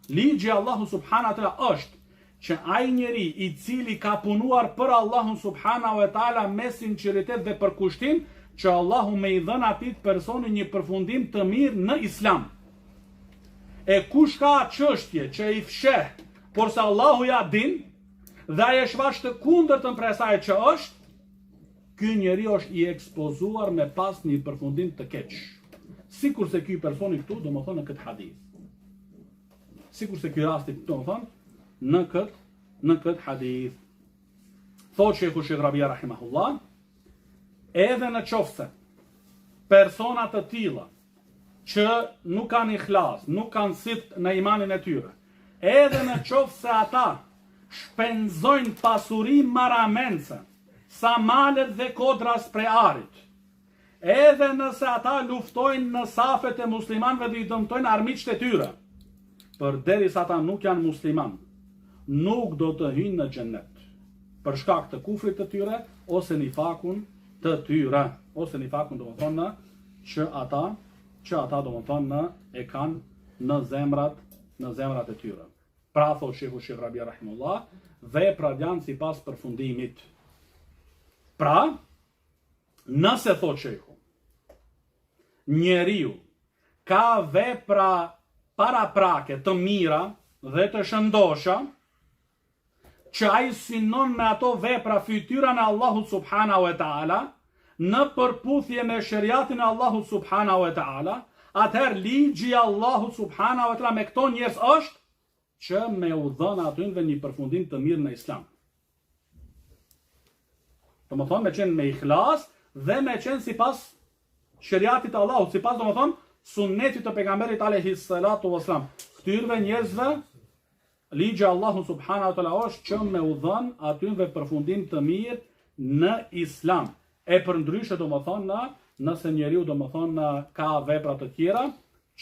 Ligji i Allahu subhanahu wa taala është që ai njeri i cili ka punuar për Allahun subhanahu wa taala me sinqeritet dhe për kushtim, që Allahu me i dhën atij personi një përfundim të mirë në Islam. E kush ka çështje që i fsheh, por se Allahu ja din dhe ai është bash të kundërtën prej asaj që është, ky njeri është i ekspozuar me pas një përfundim të keq. Sikur se ky personi këtu domethënë në këtë hadith. Sikur se ky rasti këtu domethënë në këtë hadith. Thot Sheh Rabia rahimahullah, edhe në qofse persona të tilla që nuk kanë ikhlas, nuk kanë sidq në imanin e tyre, edhe në qofse ata shpenzojnë pasuri maramense, sa malet dhe kodras prej arit, edhe nëse ata luftojnë në safet e muslimanëve dhe i dëmtojnë armiqtë e tyre, përderisa ata nuk janë musliman, nuk do të hyjnë në xhennet, për shkak të kufrit të tyre ose nifakun të tyre, ose nifakun domethënë që ata domethënë e kanë në zemrat e tyre. Pra thot Sheh Rabia rahimullah, veprat janë sipas përfundimit. Pra, nëse thot shehu, njeriu ka vepra paraprake të mira dhe të shëndosha, që ai synon me ato vepra fytyrën e Allahut subhanahu wa taala, në përputhje me shariatin e Allahut subhanahu wa taala, atëherë ligji i Allahut subhanahu wa taala me këto njerëz është që me u dhënë atyre një përfundim të mirë në Islam. Domethënë me qenë me ikhlas dhe me qenë sipas shariatit të Allahut, sipas domethënë sunnetit të pejgamberit alayhi salatu wasalam. Këtyre njerëzve ligji Allahu subhanahu wa taala është që me u dhën atyve përfundim të mirë në Islam. E përndryshe domethënë nëse njeriu domethënë ka vepra të tjera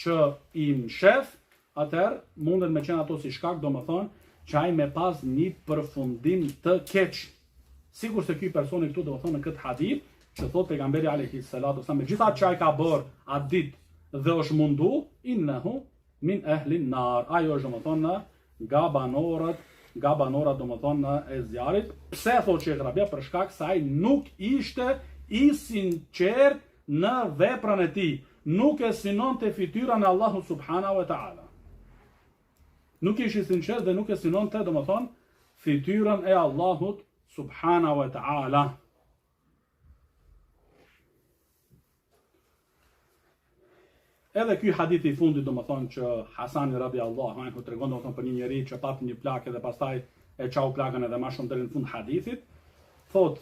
që i mshef, atëherë mundet me qenë ato si shkak domethënë që ai me pas një përfundim të keq. Sigur se ky personi këtu domethënë në këtë hadith që thot pejgamberi alayhi salatu wasallam me gjithatë që ai ka bërë atë ditë dhe është mundu, innahu min ahli nar. Ajo është domethënë nga banorët domethënë e zjarrit. Pse thotë Sheikh Rabia? Për shkak se ai nuk ishte i sinqert në veprën e tij, nuk e synonte fytyrën e Allahut subhanahu wa taala. Nuk ishte i sinqert dhe nuk e synonte domethënë fytyrën e Allahut subhanahu wa taala. Edhe ky hadith i fundit domethënë që Hasani radiallahu anhu tregon domethënë për një njerëz që pati një plagë dhe pastaj e çau plagën edhe më shumë deri në fund hadithit, thot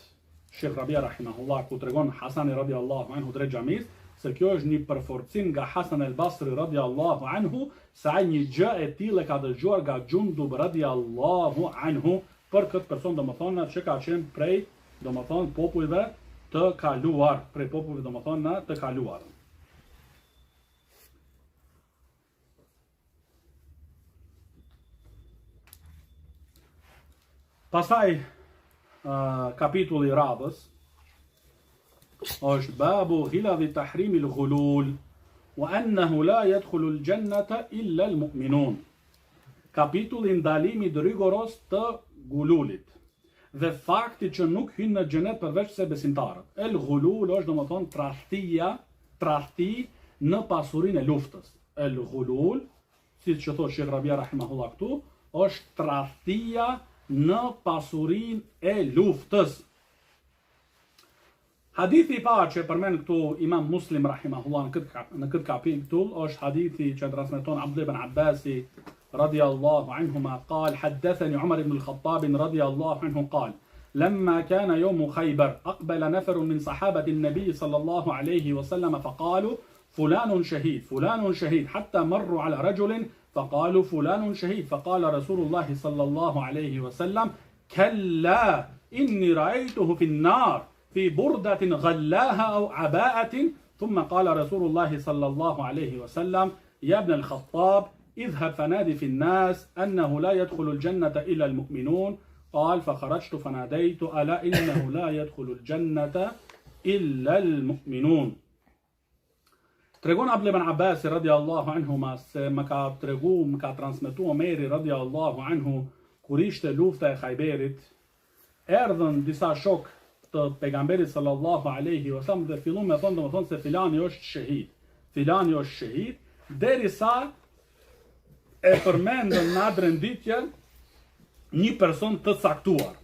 Sheikh Rabia rahimahullah ku tregon Hasani radiallahu anhu drejt xhamis se kjo është një përforcim nga Hasan al-Basri radiallahu anhu se ai një gjë e tillë ka dëgjuar nga Jundub radiallahu anhu për këtë person domethënë që ka qenë prej domethënë popujve të kaluar, prej popujve domethënë të kaluar. Pastaj kapitulli i radhës është babu ghiladhi tahrimi al-ghulul wa annahu la yadkhulu al-jannata illa al-mu'minun. Kapitulli ndalimi rigoros të gululit dhe fakti që nuk hyn në xhenet përveç se besimtarët. El-ghulul është domethënë tradhti në pasurinë e luftës. El-ghulul, siç e thotë Sheikh Rabia rahimahullah këtu, është tradhtia në pasurinë e luftës. Hadithi i parë që përmend këtu Imam Muslim rahimahullah në këtë kapitull është hadithi që transmeton Abdullah ibn Abbas radiyallahu anhuma قال حدثني عمر بن الخطاب رضي الله عنه قال لما كان يوم خيبر أقبل نفر من صحابة النبي صلى الله عليه وسلم فقالوا فلان شهيد حتى مروا على رجل فقالوا فلان شهيد فقال رسول الله صلى الله عليه وسلم كلا إني رأيته في النار في بردة غلاها أو عباءة ثم قال رسول الله صلى الله عليه وسلم يا ابن الخطاب اذهب فنادي في الناس أنه لا يدخل الجنة إلا المؤمنون قال فخرجت فناديت ألا إنه لا يدخل الجنة إلا المؤمنون. Tregon Abdullah ibn Abbas radiallahu anhuma se më ka transmetuar Omeri radiallahu anhu kur ishte lufta e Khajberit, erdhën disa shok të pejgamberit sallallahu alaihi wasallam dhe fillon me thonë domethënë se filani është shahid, derisa e përmendën në atë renditje një person të caktuar.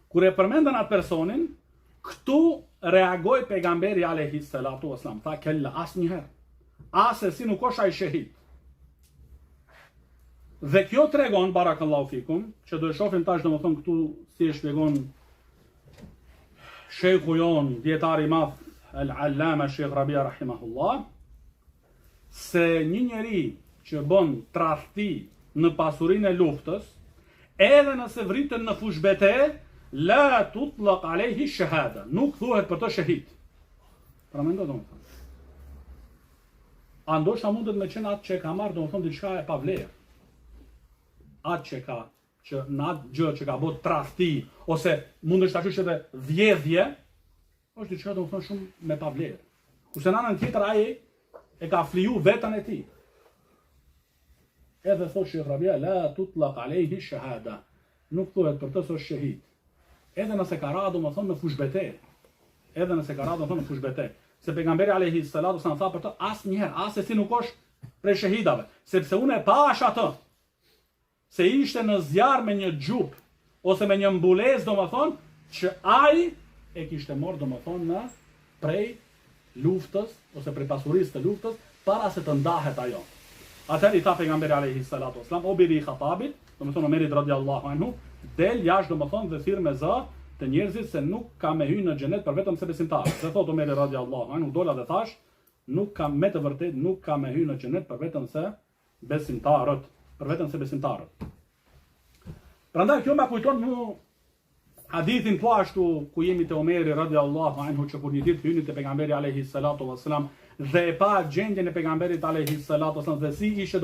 Kur e përmendën atë personin, këtu reagoi pejgamberi alayhi salatu wasallam, tha kella asnjëherë, asë si nuk është ai shahid. Dhe kjo tregon barakallahu fikum, që do e shohim tash domethënë këtu si e shpjegon shejku jon, dietari i madh al-Allama Sheikh Rabia rahimahullah, se një njeri që bën tradhti në pasurinë e luftës, edhe nëse vritën në fushbete, la tutlaq alayhi shahada, nuk thuhet për të shahid. Pra mendo domethënë. Andoshta mundet me qenë atë që ka marrë domethënë diçka e pavlerë. Atë që në atë gjë që ka bërë tradhti ose mundesh ta qesh edhe vjedhje, është diçka domethënë shumë me pavlerë. Kurse në anën tjetër ai e ka fliju vetën e tij. Edhe thotë Sheikh Rabia la tutlaq alayhi shahada, nuk thuhet për të se është shahid. Edhe nëse ka ra domethënë në fushbete. Se pejgamberi alayhi salatu wasallam tha për të asnjëherë, asë si nuk është prej shahidave, sepse unë e pash atë se ishte në zjarr me një xhup ose me një mbulesë domethënë që ai e kishte marrë domethënë prej luftës ose prej pasurisë të luftës para se të ndahet ajo. Atëherë i tha pejgamberi alayhi salatu wasallam o biri Khatabit, domethënë Omerit radhiyallahu anhu, del jashtë domethënë dhe thirr me zë të njerëzit se nuk ka me hyrë në xhenet për vetëm se besimtarë. Dhe thot Omeri radhiyallahu anhu, dola dhe thash, nuk ka me të vërtet nuk ka me hyrë në xhenet për vetëm se besimtarët. për vetëm se besimtarët. Prandaj kjo më kujton mu hadithin po ashtu ku jemi te Omeri radiallahu anhu që kur një ditë hyni te pejgamberi alayhi salatu wassalam dhe e pa gjendjen e pejgamberit alayhi salatu wassalam dhe si ishte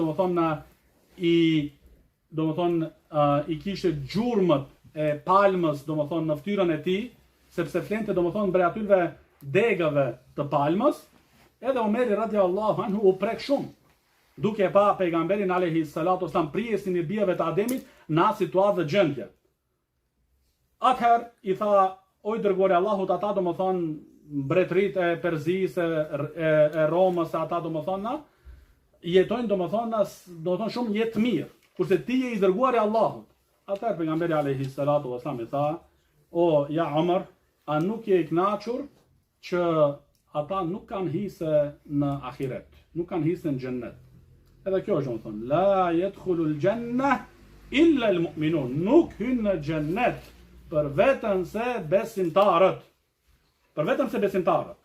i kishte gjurmët e palmës në fytyrën e tij, sepse flente mbre atyve degave të palmës, edhe Omeri radiallahu anhu u prek shumë, duke pa pejgamberin alayhi salatu wassalam prijesin e bijeve të Ademit në atë situatë dhe gjendje. Atëherë i tha, oj dërguari Allahut, ata mbretërit e Perzisë, e Romës, ata jetojnë shumë jetë mirë, kurse ti je i dërguari Allahut. Atëherë pejgamberi alayhi salatu wasallam i tha, o ja Omar, a nuk je i kënaqur që ata nuk kanë hise në ahiret, nuk kanë hise në xhennet. Edhe kjo është la yadkhulul janna illa al-mu'minun, nuk hyn në xhennet për vetëm se besimtarët. Për vetëm se besimtarët.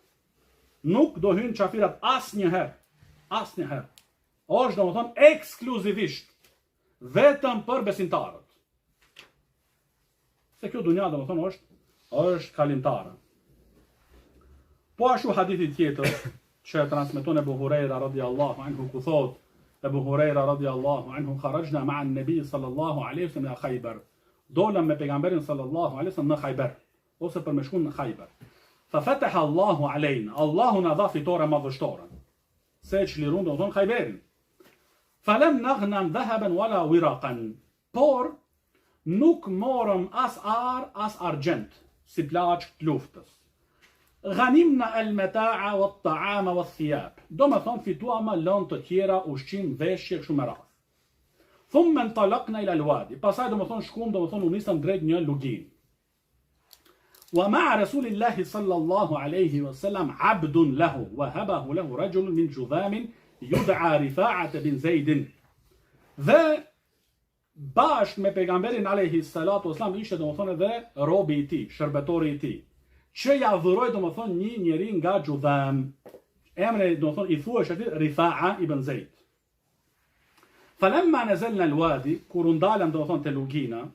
Nuk do hynë qafirat asnjëherë. Asnjëherë. Është ekskluzivisht vetëm për besimtarët. Se kjo dunja është kalimtare. Po ashtu hadithi tjetër që transmeton Ebu Hurajra radiallahu anhu ku thot Ebu Hurajra radiallahu anhu kharajna ma'a an-nabi sallallahu alaihi wasallam ila Khaybar. Dolëm me pejgamberin sallallahu alaihi wasallam në Khaybar, ose për me shkuar në Khaybar. Fa fataha Allahu alejna, Allahu na dha fitore madhështore. Se çlirun Khaybarin. Falam naghnam dhahaban wala wiraqan. Por nuk morëm as as argjent, si plaç të luftës. Ghanimna al-mata'a wat-ta'ama wath-thiyab. Fituama lënë të tjera, ushqim, veshje, kështu me radhë. Thumma intalaqna ila al-wadi. Pastaj shkum u nisëm drejt një lugin. Wa ma'a Rasulillahi sallallahu alayhi wa sallam 'abdun lahu wa habahu lahu rajulun min Judham yud'a Rifa'at bin Zaid. Dhe bashkë me pejgamberin alayhi salatu wasallam ishte edhe robi i tij, shërbetori i tij, që ja dhuroi një njeri nga Judham. Emri i thuhej aty Rifa'a ibn Zaid. فلما نزلنا الوادي كورندالم te lugina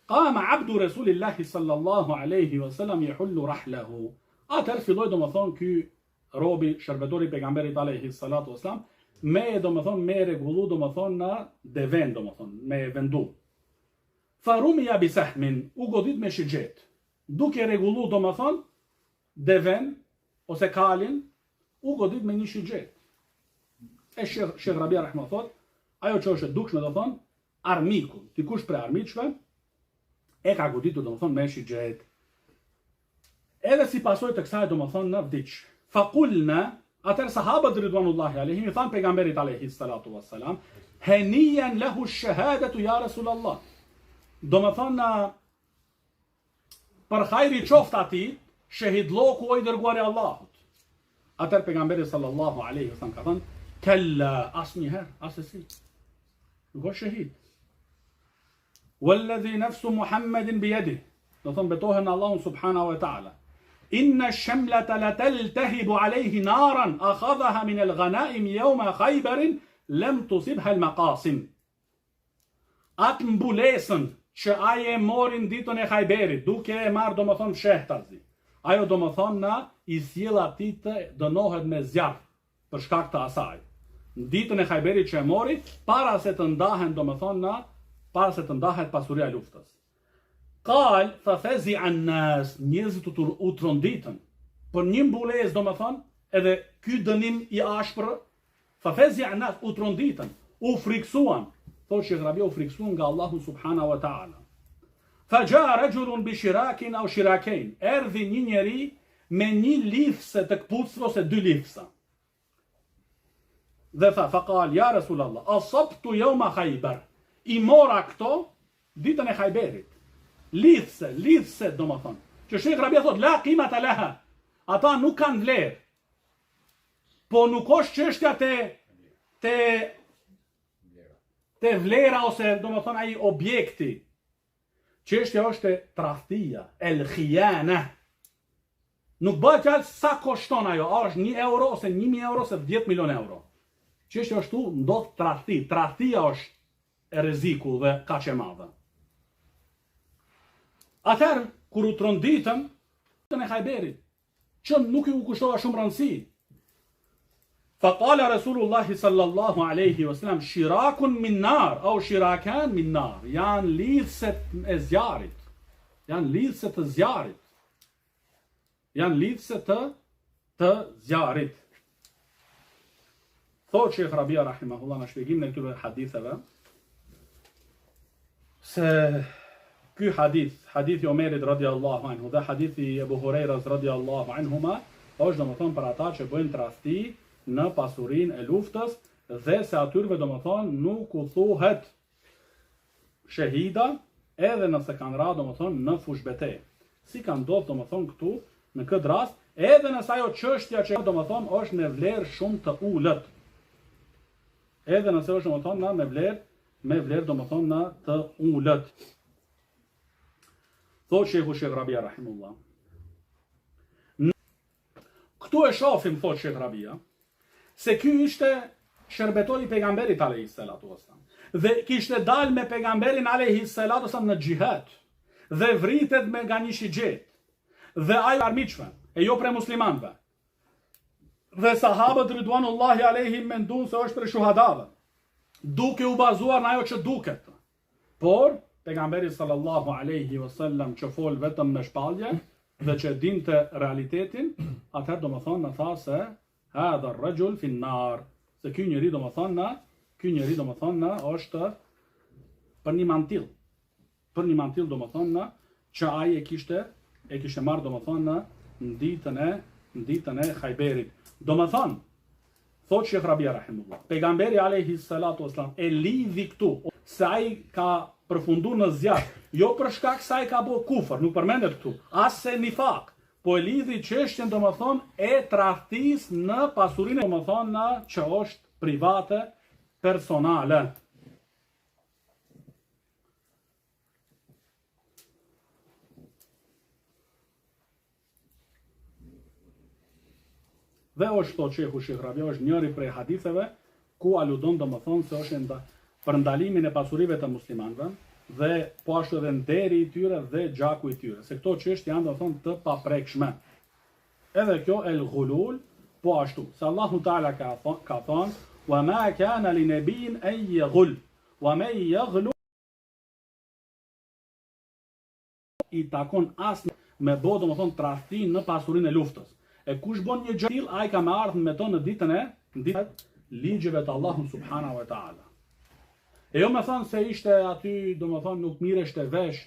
قام عبد رسول الله صلى الله عليه وسلم يحل رحله. Atëherë filloi ky robi shërbetori pejgamberit alayhi salatu wasalam me rregullu në deven me vendu. Farumiya bi sahmin, u godit me shigjet. Duke rregullu deven ose kalin, u godit me një shigjet. E Sheikh Rabia rahimahullah thot, ajo që është dukshme armiku, dikush prej armiqve, e ka goditur me shigjet. Edhe si pasojë të kësaj në vdiq. Faqulna, atëherë sahabët ridwanullahi alehim i thanë pejgamberit alayhi salatu wassalam, haniyan lahu ash-shahadatu ya Rasulallah. Për hajri qoftë atij, shahidlloku o i dërguari Allahut. Atëherë pejgamberi sallallahu alaihi wasallam ka thënë, kalla, asnjëherë, asesi. Nuk është shahid. Walladhi nafsu Muhammedin biyadihi. Betohen Allahun subhanahu wa ta'ala. Inna ash-shamlata lataltahibu alayhi naran akhadhaha min al-ghanaim yawma Khaybar lam tusibha al-maqasim. Atë mbulesën që aje morin ditën e Khayberit, duke e marrë fshehtazi. Ajo i sjell atij të dënohet me zjarr për shkak të asaj. Në ditën e Khayberit që e mori, para se të ndahet pasuria e luftës. Qal fa fazi'a an-nas, njerëzit u tronditën për një mbulesë, edhe ky dënim i ashpër, fa fazi'a an-nas, u tronditën, u friksuan. Thotë Sheikh Rabia, u friksuan nga Allahu subhanahu wa ta'ala. Fa ja'a rajulun bi shirakin aw shirakain, erdhi një njeri me një lifse të kpucëve ose dy lifsa. Dhe tha, faqal, ja Rasulallah, asabtu yawma Khaybar, i mora këto ditën e Khayberit. Lidhse, që Sheikh Rabia thot, la qimata laha, ata nuk kanë vlerë. Po nuk është çështja te vlera ose ai objekti. Çështja është tradhtia, el khiyana. Nuk bëhet fjalë sa kushton ajo, a është 1 euro ose 1000 euro ose 10 milion euro. Çështja është ndodh tradhti. Tradhtia është e rrezikullve kaq e madhe. Atëherë, kur u tronditën e Khajberit, që nuk ju kushtova shumë rëndësi. Faqala Rasulullahi sallallahu alaihi wasallam shirakun min nar au shirakan min nar, janë lidhset e zjarit. Janë lidhse të zjarit. Janë lidhse të zjarit. Thotë Sheikh Rabia rahimahullah në shpjegimin e këtyre haditheve se ky hadithi Omerit radiallahu anhu dhe hadithi Ebu Hurejras radiallahu anhuma, është domethënë për ata që bëjnë tradhti në pasurinë e luftës dhe se atyre domethënë nuk u thuhet shahida edhe nëse kanë ra domethënë në fush betejë. Si ka ndodhur domethënë këtu në këtë rast, edhe nëse ajo çështja që domethënë është në vlerë shumë të ulët. Edhe nëse është domethënë me vlerë domethënë në të ulët. Thotë Sheikh Rabia rahimullah. Këtu e shohim, thotë Sheikh Rabia, se ky ishte shërbetori pejgamberit alayhis salatu wassalam. Dhe kishte dalë me pejgamberin alayhis salatu wassalam në xhihad dhe vritet me nga një shigjet. Dhe ajo armiqve, e jo pre muslimanëve. Dhe sahabët ridwanullahi alayhim mendon se është për shuhadave, duke u bazuar në ajo që duket. Por pejgamberi sallallahu alaihi wasallam që fol vetëm me shpallje dhe që dinte realitetin, atëherë domethënë na tha se hadha ar-rajul fi an-nar, se ky njeri domethënë është për një mantill. Për një mantill domethënë që ai e kishte marrë domethënë në ditën e Khajberit. Domethënë, thotë Sheikh Rabia rahimullah, pejgamberi alayhi salatu wasallam e lidhi këtu se ai ka përfunduar në zjarr, jo për shkak se ai ka bërë kufër, nuk përmendet këtu, as se nifak, po e lidhi çështjen domethënë e tradhtisë në pasurinë domethënë që është private, personale. Dhe është thotë Sheikh Rabia, është njëri prej haditheve ku aludon domethënë se është për ndalimin e pasurive të muslimanëve dhe po ashtu edhe nderi i tyre dhe gjaku i tyre, se këto çështje janë domethënë të paprekshme. Edhe kjo el ghulul po ashtu, se Allahu Taala ka thënë wa ma kana li nabiyyin an yaghul wa man yaghlu i takon as me bë domethënë tradhti në pasurinë e luftës. E kush bën një gjë tillë, ai ka më ardhur me to në ditën e ligjeve të Allahut subhanahu wa taala. E jo me thënë se ishte aty, domethënë nuk mireshte vesh,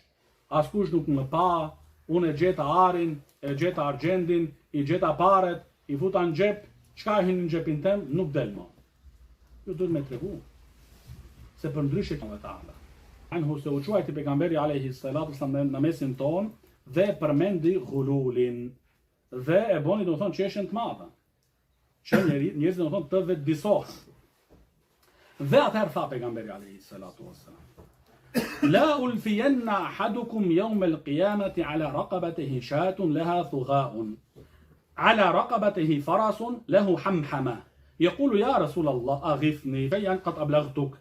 askush nuk më pa, unë e gjeta arin, e gjeta argjendin, i gjeta paret, i futa në xhep, çka hin në xhepin tem, nuk del më. Ju duhet me tregu se për ndryshe këto taala. Anhu se u quajti pejgamberi alayhi salatu wasallam në mesin ton dhe përmendi ghululin. Dhe e boni domethënë çështën të madhe. Që njerëzit domethënë të vetëdijsohen. Dhe atëherë tha pejgamberi alayhi salatu wassalam: La ulfiyanna ahadukum yawm al-qiyamati ala raqabatihi shatun laha thugha'un ala raqabatihi farasun lahu hamhama يقول يا رسول الله أغثني شيئا قد أبلغتك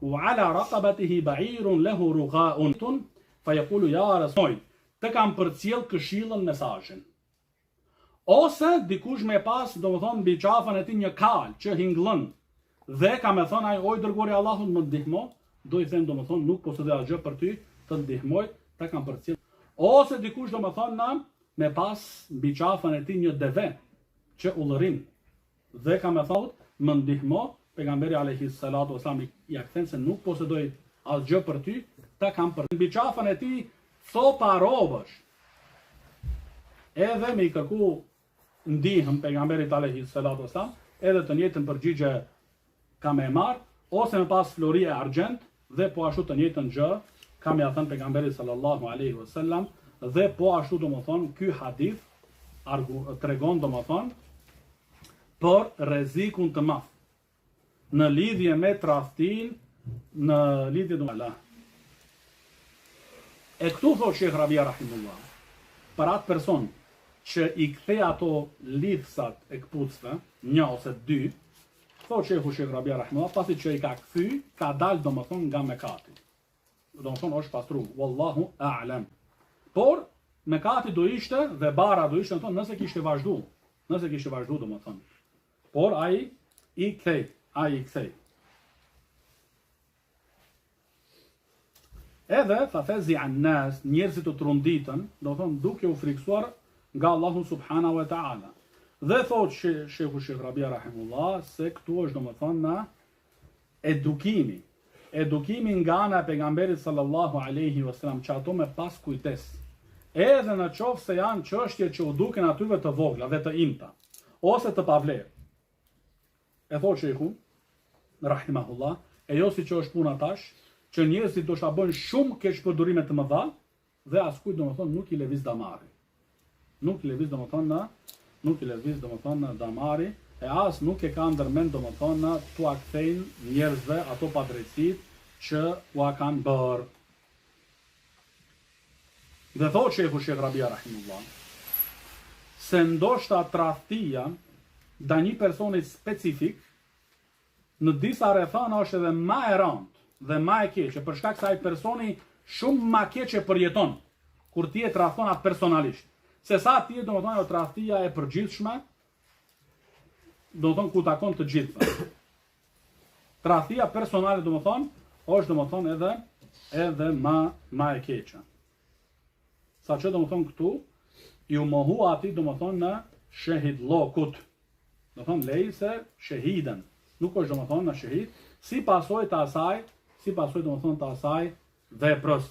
وعلى رقبته بعير له رغاء فيقول يا رسول të kam përcjell këshillën mesazhin. Ose dikush me pas domethënë mbi qafën e tij një kal që hingllën dhe ka me thënë ai oj dërguari i Allahut më ndihmo, do i them domethënë nuk posëdoj asgjë për ty, të ndihmoj, të kam përcjell. Ose dikush domethënë me pas mbi qafën e tij një deve që ullërin dhe ka me thotë më ndihmo, pejgamberi alayhi salatu wasallam ja kthen se nuk posëdoj asgjë për ty, të kam për mbi qafën e tij thopa robësh. Edhe me i kërku ndihmë pejgamberit alayhi salatu wasallam, edhe të njëjtën përgjigje ka me marr, ose me pas flori e argjend dhe po ashtu të njëjtën gjë ka me thënë pejgamberi sallallahu alaihi wasallam dhe po ashtu domethënë ky hadith tregon domethënë për rrezikun të madh në lidhje me tradhtin, në lidhje me Allah. E këtu thotë Sheikh Rabia rahimullah, për atë person që i kthej ato lidhsat e këpucëve, një ose dy, Thot Shehu Sheikh Rabia Rahimullah, pasi që i ka kthy, ka dalë domethënë nga mekati. Domethënë është pastru, wallahu a'lam. Por mekati do ishte dhe bara do ishte domethënë nëse kishte vazhdu domethënë. Por ai i kthej. Edhe fafezi an-nas, njerëzit të tronditën, domethënë duke u friksuar nga Allahu subhanahu wa ta'ala. Dhe thot Shehu Sheikh Rabia Rahimullah se këtu është domethënë na edukimi nga ana e pejgamberit sallallahu alaihi wasallam, që ato me pas kujtes. Edhe në qoftë se janë çështje që u duken atyve të vogla dhe të imta, ose të pavlerë. E thot Shehu Rahimahullah, e jo si që është puna tash, që njerëzit do shta bëjnë shumë keqpërdorime të mëdha dhe askujt domethënë nuk i lëviz damari. Nuk i lëviz domethënë damari, e as nuk e ka ndërmend domethënë t'ua kthejnë njerëzve ato padrejtësitë që ua kanë bërë. Dhe thot Shehu Sheikh Rabia Rahimullah, se ndoshta tradhtia nda një personi specifik në disa rrethana është edhe më e rëndë dhe më e keqe, për shkak se ai personi shumë më keqe përjeton kur ti e tradhton atë personalisht. Se sa ti e domethënë tradhtia e përgjithshme, domethënë ku takon të gjithë. Tradhtia personale domethënë është domethënë edhe më e keqe. Saqë domethënë këtu i u mohu atij domethënë në shahid lokut. Domethënë lejse shahiden, nuk është domethënë në shahid, si pasojë të asaj veprës.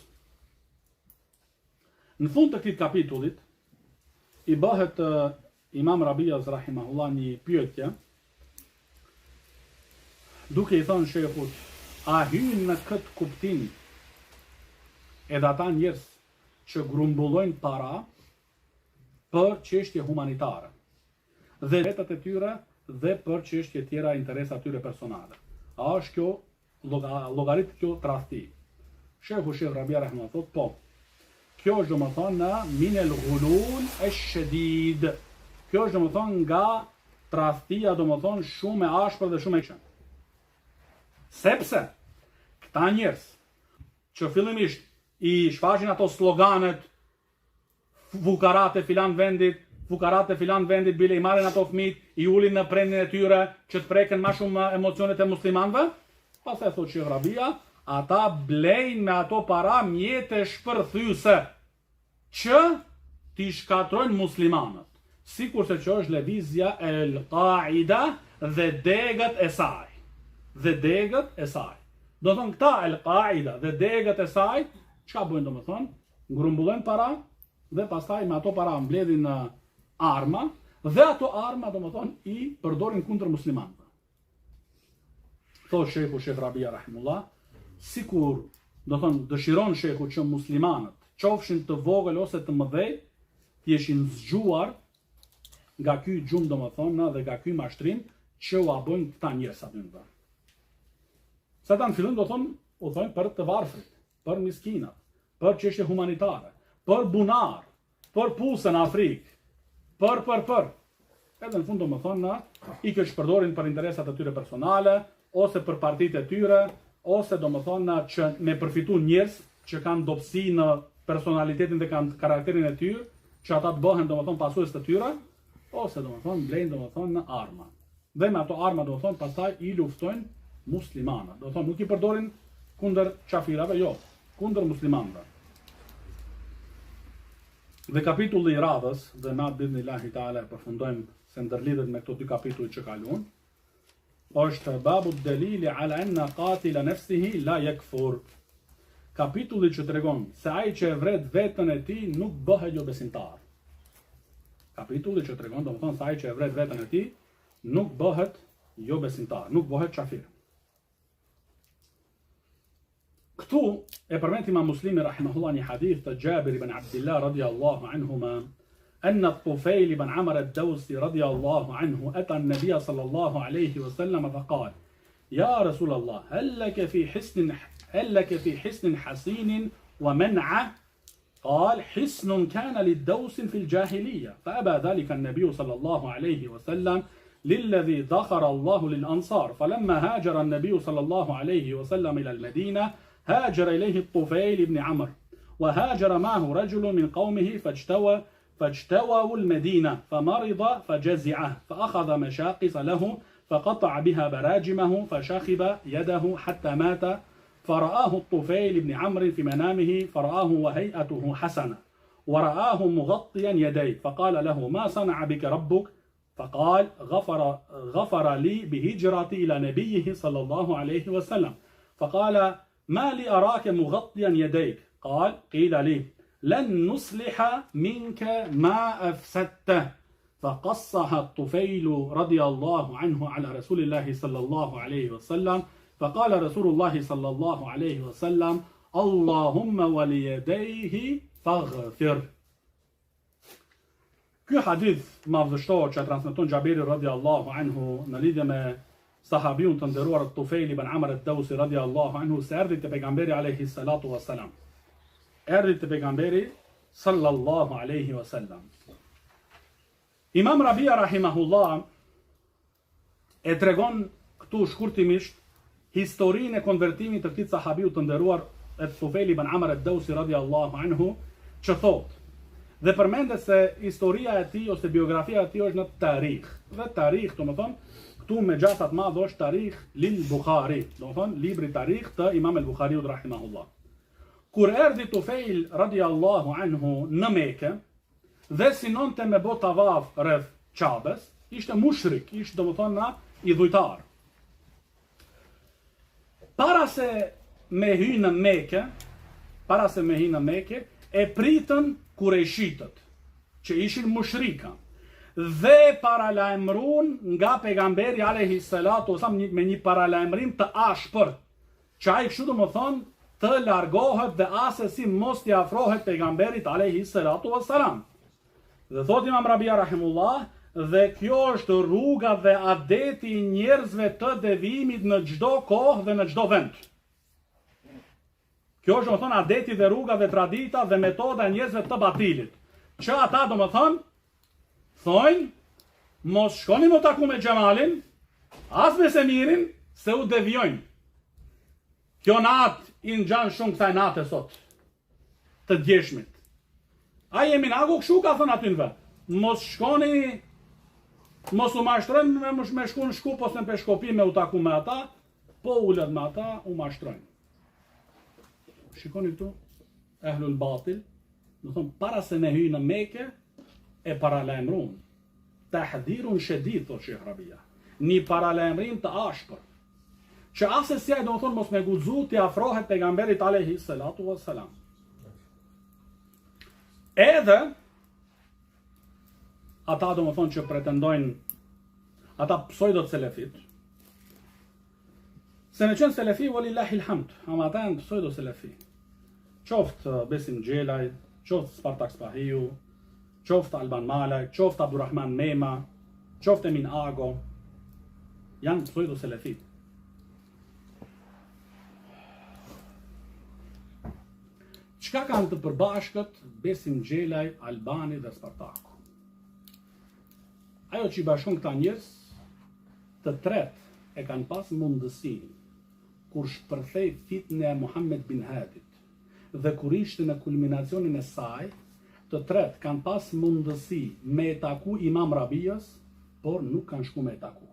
Në fund të këtij kapitullit i bëhet Imam Rabias Rahimahullah një pyetje, duke i thënë shehut, a hynë në këtë kuptim edhe ata njerëz që grumbullojnë para për çështje humanitare dhe vetat e tyre dhe për çështje tjera interesa tyre personale. A është kjo llogarit kjo tradhti? Shehu Sheikh Rabia Rahimahullah thot, po. Kjo është domethënë min el-ghulul ash-shadid. Kjo është domethënë nga tradhtia domethënë shumë e ashpër dhe shumë e keqe. Sepse këta njerëz që fillimisht i shfaqin ato sloganet fukarat e filan vendit bile i marrin ato fëmijët, i ulin në prendin e tyre që të preken më shumë emocionet e muslimanëve, pastaj thotë Sheikh Rabia, ata blejnë me ato para mjete shpërthyese që t'i shkatrojnë muslimanët, sikurse që është lëvizja e Al-Qaida dhe degët e saj. Do thonë këta Al-Qaida dhe degët e saj, çka bëjnë domethënë? Grumbullojnë para dhe pastaj me ato para mbledhin arma dhe ato arma domethënë i përdorin kundër muslimanëve. Thotë Sheikhu Sheikh Rabia Rahimullah, sikur do thonë dëshiron shehu që muslimanët, qofshin të vogël ose të mëdhej, t'jeshin zgjuar nga ky gjumë domethënë dhe nga ky mashtrim që u bëjnë këta njerëz aty në vend. Sa ta në fillim do thonë, u thonë për të varfrit, për miskinat, për çështje humanitare, për bunar, për pusën në Afrikë, për. Edhe në fund domethënë i keq përdorin për interesat e tyre personale ose për partitë e tyre, ose domethënë që me përfitu njerëz që kanë dobësi në personalitetin dhe kanë karakterin e tyre, që ata të bëhen domethënë pasues të tyre, ose domethënë blejnë domethënë në arma. Dhe me ato arma domethënë pastaj i luftojnë muslimanët. Domethënë nuk i përdorin kundër qafirave, jo, kundër muslimanëve. Dhe kapitulli i radhës, dhe na bi'idhnillahi ta'ala përfundojmë se ndërlidhet me këto dy kapitull që kalon, është babu dalili ala anna qatila nafsihi la yakfur. Kapitulli që tregon se ai që e vret veten e tij nuk bëhet jo besimtar. Kapitulli që tregon domethënë se ai që e vret veten e tij nuk bëhet jo besimtar, nuk bëhet kafir. Këtu e përmend Imam Muslimi rahimahullah një hadith të Jabir ibn Abdullah radiyallahu anhuma أن الطفيل بن عمرو الدوسي رضي الله عنه أتى النبي صلى الله عليه وسلم فقال: يا رسول الله هل لك في حصن حصين ومنعة؟ قال: حصن كان للدوس في الجاهلية فأبى ذلك النبي صلى الله عليه وسلم للذي ذخر الله للأنصار فلما هاجر النبي صلى الله عليه وسلم إلى المدينة هاجر إليه الطفيل بن عمرو وهاجر معه رجل من قومه فاجتووا المدينة فمرض فجزعه فأخذ مشاقص له فقطع بها براجمه فشخب يده حتى مات فرآه الطفيل بن عمرو في منامه فرآه وهيئته حسنة ورآه مغطيا يديه فقال له ما صنع بك ربك فقال غفر لي بهجرتي إلى نبيه صلى الله عليه وسلم فقال ما لي أراك مغطيا يديك قال قيل لي لن نصلح منك ما أفسدته فقصها الطفيل رضي الله عنه على رسول الله صلى الله عليه وسلم فقال رسول الله صلى الله عليه وسلم اللهم وليديه فاغفر. Ky hadith madhështor që transmeton Xhabiri radhiyallahu anhu në lidhje me sahabiun të nderuar Tufejl ibn Amr ad-Dawsi radhiyallahu anhu se erdhi te pejgamberi alayhi salatu wassalam. Erdhi te pejgamberi sallallahu alayhi wasallam. Imam Rabia rahimahullah e tregon këtu shkurtimisht historinë e konvertimit të këtij sahabiu të nderuar Tufejl ibn Amr ad-Dawsi radhiyallahu anhu, që thotë dhe përmendet se historia e tij ose biografia e tij është në tarikh. Dhe tarikh, domethënë, këtu me gjatat madh është tarikh lil Bukhari, domethënë libri tarikh të Imam al-Bukhariut rahimahullah. Kur erdhi Tufejl radhiyallahu anhu në Mekë dhe sinonte me bot tavaf rreth Qabes, ishte mushrik, ishte domethënë i dhujtar. Para se me hynë në Mekë, e pritën Kurejshitët, që ishin mushrika, dhe paralajmëruan nga pejgamberi alayhi salatu wasallam me një paralajmërim të ashpër, që ai kështu domethënë të largohet dhe asesi mos t'i afrohet pejgamberit alayhi salatu wasallam. Dhe thot Imam Rabia rahimullah, dhe kjo është rruga dhe adeti i njerëzve të devimit në çdo kohë dhe në çdo vend. Kjo është domethënë adeti dhe rruga dhe tradita dhe metoda e njerëzve të batilit. Që ata domethënë thonë mos shkoni më taku me Xhamalin, as me Semirin, se u devijojnë. Kjo natë i ngjan shumë kësaj nate sot të djeshmit. A jemi nagu kështu ka thënë aty në vet. Mos shkoni, mos u mashtrojnë me shku në Shkup ose në Peshkopi me u taku me ata, po ulet me ata u mashtrojnë. Shikoni këtu, ehlul batil, do thonë para se me hyjë në Mekë e paralajmëruan. Tahdhirun shadid, thotë Sheikh Rabia. Një paralajmërim të ashpër. Që asesi ai do thonë mos me guxu t'i afrohet pejgamberit alayhi salatu wassalam. Edhe ata do thonë që pretendojnë ata pseudot selefit. Se me qenë selefi, walillahi alhamd, ama ata janë pseudo selefi. Qoftë Besim Xhelaj, qoftë Spartak Spahiu, qoftë Alban Malaj, qoftë Abdurrahman Mema, qoftë Emin Ago, janë pseudo selefit. Çka kanë të përbashkët Besim Xhelaj, Albani dhe Spartaku? Ajo që i bashkon këta njerëz, të tretë e kanë pas mundësinë kur shpërthej fitnë e Muhammed bin Hadit dhe kur ishte në kulminacionin e saj, të tretë kanë pas mundësi me e taku Imam Rabias, por nuk kanë shku me e taku.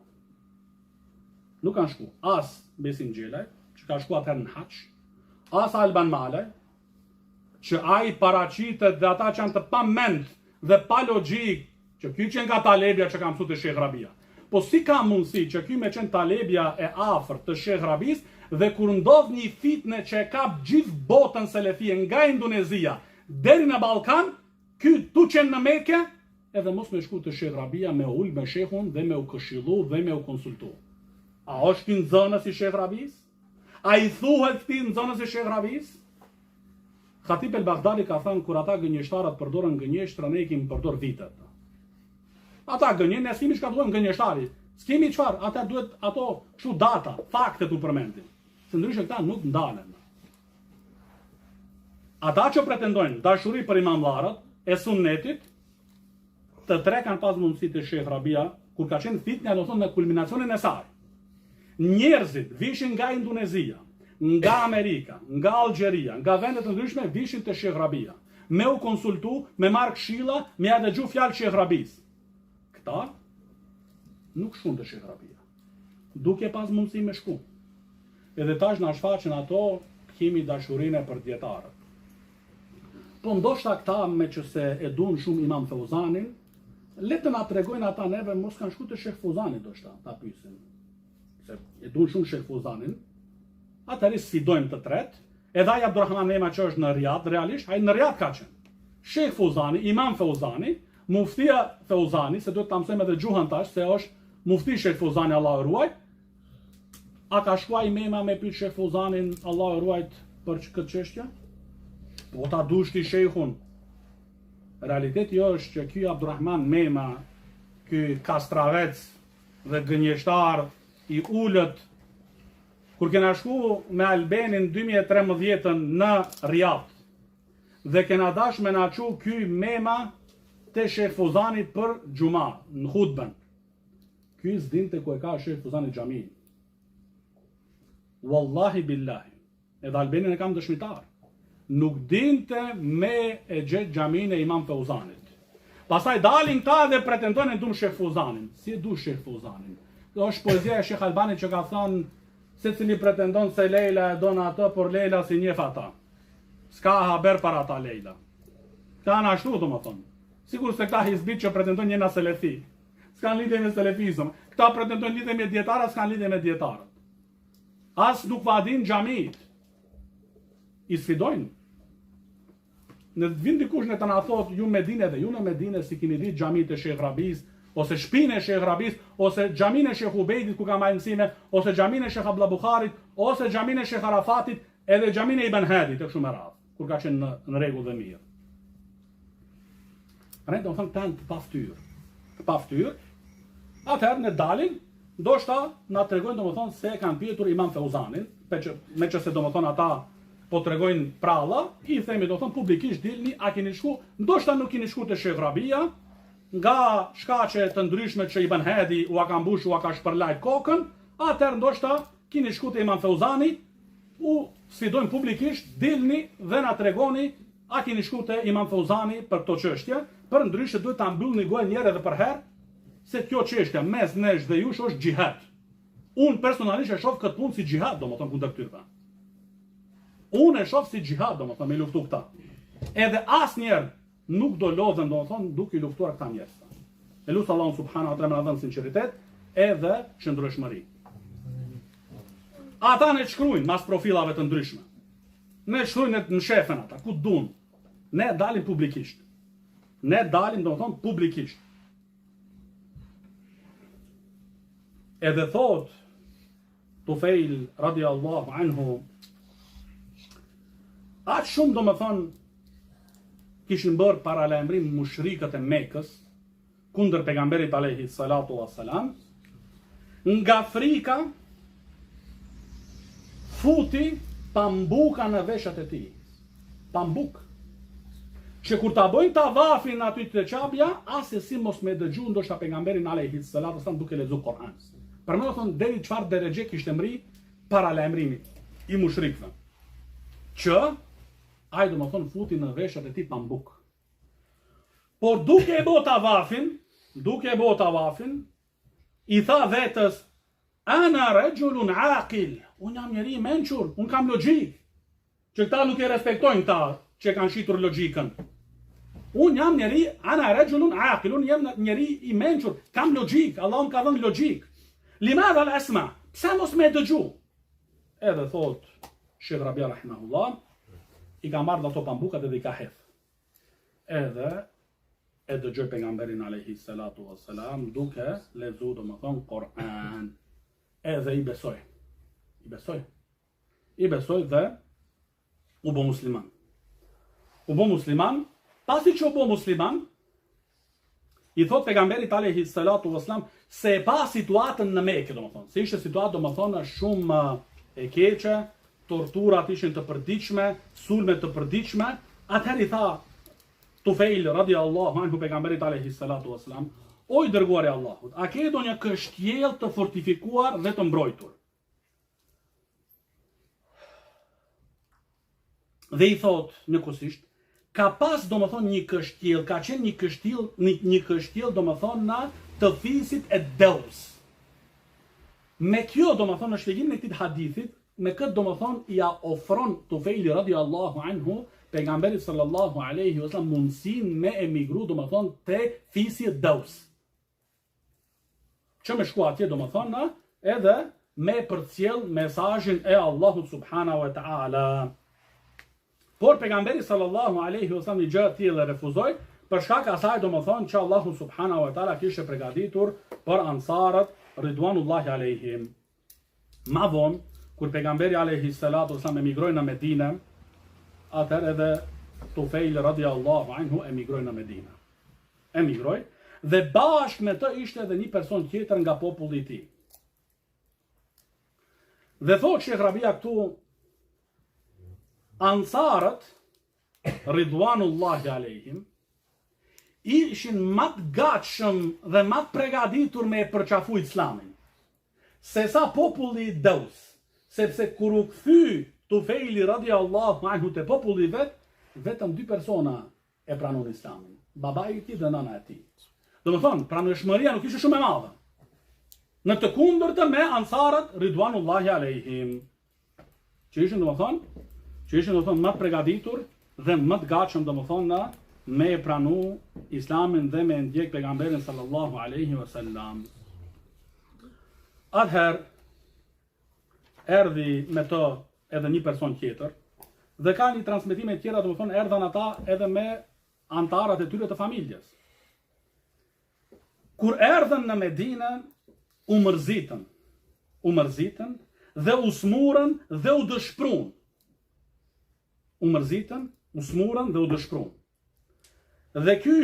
Nuk kanë shku as Besim Xhelaj, që ka shku atëherë në Haç, as Alban Malaj, që ai paraqitet dhe ata që janë të pamend dhe pa logjik, që ky që nga talebja që ka mësuar te Sheikh Rabia. Po si ka mundësi që ky me qenë talebja e afërt të Sheikh Rabis, dhe kur ndodh një fitne që e kap gjithë botën selefie nga Indonezia deri në Ballkan, ky tu qenë në Mekë, edhe mos me shku të Sheikh Rabia me ul me shehun dhe me u këshillu dhe me u konsultu. A është ky nxënës i Sheikh Rabis? A i thuhet këtij nxënës i Sheikh Rabis? Khatib el-Baghdadi ka thënë kur ata gënjeshtarët përdoren gënjeshtra, ne i kemi përdor vitet. Ata gënjen, ne s'kemi çka duhet gënjeshtari. S'kemi çfarë, ata duhet ato kështu data, fakte tu përmendin. Se ndryshe këta nuk ndalen. Ata që pretendojnë dashuri për imamllarët e sunnetit, të tre kanë pas mundësi të Sheikh Rabia kur ka qenë fitnja, do thonë në kulminacionin e saj, njerëzit vishin nga Indonezia, nga Amerika, nga Algjeria, nga vendet të ndryshme, vishin të Sheh Rabia, me u konsultu, me marrë këshilla, me ja dëgju fjalë Sheh Rabis. Këta nuk shkun të Sheh Rabia, duke pas mundësi me shku. Edhe tash na shfaqen ato kemi dashurinë për dietarët. Po ndoshta këta me që se e duan shumë Imam Fauzanin, le të na tregojnë ata neve mos kanë shku të Sheh Fauzanit ndoshta, ta pyesin. Se e duan shumë Sheh Fauzanin, atëherë sfidojmë të tretë, edhe ai Abdurrahman Nema që është në Riyadh, realisht ai në Riyadh ka qenë. Sheh Fauzani, Imam Fauzani, muftia Fauzani, se duhet ta mësojmë edhe gjuhën tash se është mufti Sheh Fauzani, Allahu e ruaj. A ka shkuaj Mema me pyet Sheh Fauzanin, Allahu e ruajt, për këtë çështje? Po ta dush ti shejhun. Realiteti është që ky Abdurrahman Mema, ky kastravec dhe gënjeshtar i ulët, kur kena shku me Albenin 2013 në Riyadh, dhe kena dash me na çu ky Mema te Sheh Fauzani për xhuma, në hutben. Ky s'dinte ku e ka Sheh Fauzani xhamin. Wallahi billahi, edhe Albenin e kam dëshmitar. Nuk dinte me e gjetë xhamin e Imam Fauzanit. Pastaj dalin këta dhe pretendojnë e du Sheh Fauzanin. Si e du Sheh Fauzanin? Kjo është poezia e Sheh Albanit që ka thënë se cili pretendon se Leila e don atë, por Leila si njeh ata. S'ka haber para ata Leila. Këta në ashtu, do më thonë. Sigur se këta hizbit që pretendojnë njëna selefi. S'kan lidhje me selefizëm. Këta pretendojnë lidhje me dietarët, s'kan lidhje me dietarët. As nuk vadin xhamit. I sfidojnë. Në vend dikush në të na thotë ju Medine dhe ju në Medine si keni ditë xhamit e Sheh Rabis, ose shpinë e Sheh Rabis, ose xhamin e Sheh Ubejdit ku ka marrë mësime, ose xhamin e Sheh Abdullah Bukharit, ose xhamin e Sheh Arafatit, edhe xhamin e Ibn Hadit, kështu me radhë, kur ka qenë në rregull dhe mirë. Ne do të thonë tan pa fytyrë. Atëherë ne dalin, ndoshta na tregojnë domethënë se kanë pyetur Imam Fauzanin, me që se domethënë ata po tregojnë pralla, i themi domethënë publikisht dilni, a keni shku, ndoshta nuk keni shku te Sheh Rabia, nga shkaqe të ndryshme që Ibn Hadi u ka mbush, u ka shpërlajt kokën, atëherë ndoshta keni shku te Imam Fauzani, u sfidojmë publikisht, dilni dhe na tregoni a keni shku te Imam Fauzani për këto çështje, për ndryshe duhet ta mbyllni gojën një herë edhe për herë, se kjo çështje mes nesh dhe jush është xhihad. Unë personalisht e shoh këtë punë si xhihad, domethënë kundër këtyre. Unë e shoh si xhihad, domethënë me luftu këta. Edhe asnjëherë nuk do lodhen, domethënë duke i luftuar këta njerëz. E lutem Allahun subhanahu wa taala na dhënë sinqeritet edhe shëndrueshmëri. Ata ne shkruajnë mas profilave të ndryshme. Ne shkruajnë në shefen ata, ku duan. Ne dalim publikisht. Ne dalim domethënë publikisht. Edhe thot Tufail radiallahu anhu, atë shumë domethënë kishin bërë paralajmërim mushrikët e Mekës kundër pejgamberit alayhi salatu wassalam, nga frika futi pambuka në veshët e tij. Pambuk. Që kur ta bojnë tavafin aty te Çabja, asesi mos me dëgju ndoshta pejgamberin alayhi salatu wassalam duke lexuar Kur'an. Për më thonë deri çfarë derexhe kishte mri paralajmërimi i mushrikëve. Që ai domethënë futi në veshët e tij pambuk. Por duke e bota vafin, i tha vetës, ana rajulun aqil, unë jam njeri i mençur, unë kam logjik. Që këta nuk e respektojnë këta që kanë shitur logjikën. Unë jam njeri, ana rajulun aqil, unë jam njeri i mençur, kam logjik, Allah më ka dhënë logjik. Limadha al-asma, pse mos me dëgju? Edhe thot Sheh Rabia rahimahullah, i ka marrë ato pambukat edhe i ka hedh. Edhe e dëgjoi pejgamberin alayhi salatu wassalam duke lexuar domethënë Kur'an. Edhe i besoi. I besoi dhe u bë musliman. Pasi që u bë musliman, i thot pejgamberit alayhi salatu wassalam se e pa situatën në Mekë, domethënë. Se ishte situatë domethënë shumë e keqe, torturat ishin të përditshme, sulme të përditshme. Atëherë i tha Tufail radiallahu anhu pejgamberit alayhi salatu wassalam, O i dërguari i Allahut, a ke ndonjë kështjellë të fortifikuar dhe të mbrojtur? Dhe i thot njëkohësisht, ka pas domethënë një kështjellë, ka qenë një kështjellë domethënë na të fisit e Deus. Me kjo domethënë në shpjegimin e këtij hadithit, me këtë domethënë ja ofron Tufejli radiallahu anhu pejgamberit sallallahu alaihi wasallam mundësinë me emigru domethënë te fisi e Deus. Që me shku atje domethënë edhe me përcjell mesazhin e Allahut subhanahu wa taala. Por pejgamberi sallallahu alaihi wasallam një gjë të tillë refuzoi për shkak asaj domethënë që Allahu subhanahu wa taala kishte përgatitur për ansarët ridwanullahi alaihim. Ma vonë kur pejgamberi alaihi salatu wasallam emigroi në Medinë, atëherë edhe Tufejl radiallahu anhu emigroi në Medinë. Emigroi dhe bashkë me të ishte edhe një person tjetër nga populli i tij. Dhe thotë Sheh Rabia këtu, ansarët ridwanullahi alaihim ishin më të gatshëm dhe më të përgatitur me e përqafu islamin se sa populli i Deus, sepse kur u kthy Tufejli radiallahu anhu te populli vet, vetëm 2 persona e pranuan islamin, babai i tij dhe nëna e tij. Domethënë, pranueshmëria nuk ishte shumë e madhe. Në të kundërtën me ansarët ridwanullahi alaihim, që ishin domethënë më të përgatitur dhe më të gatshëm domethënë me e pranu islamin dhe me ndjek pejgamberin sallallahu alaihi wasallam. Atëherë erdhi me të edhe një person tjetër dhe ka një transmetime tjera, domethënë erdhan ata edhe me antarët e tyre të familjes. Kur erdhen në Medinë, u mërzitën dhe u smurën dhe u dëshpruan. U mërzitën, u smurën dhe u dëshpruan. Dhe ky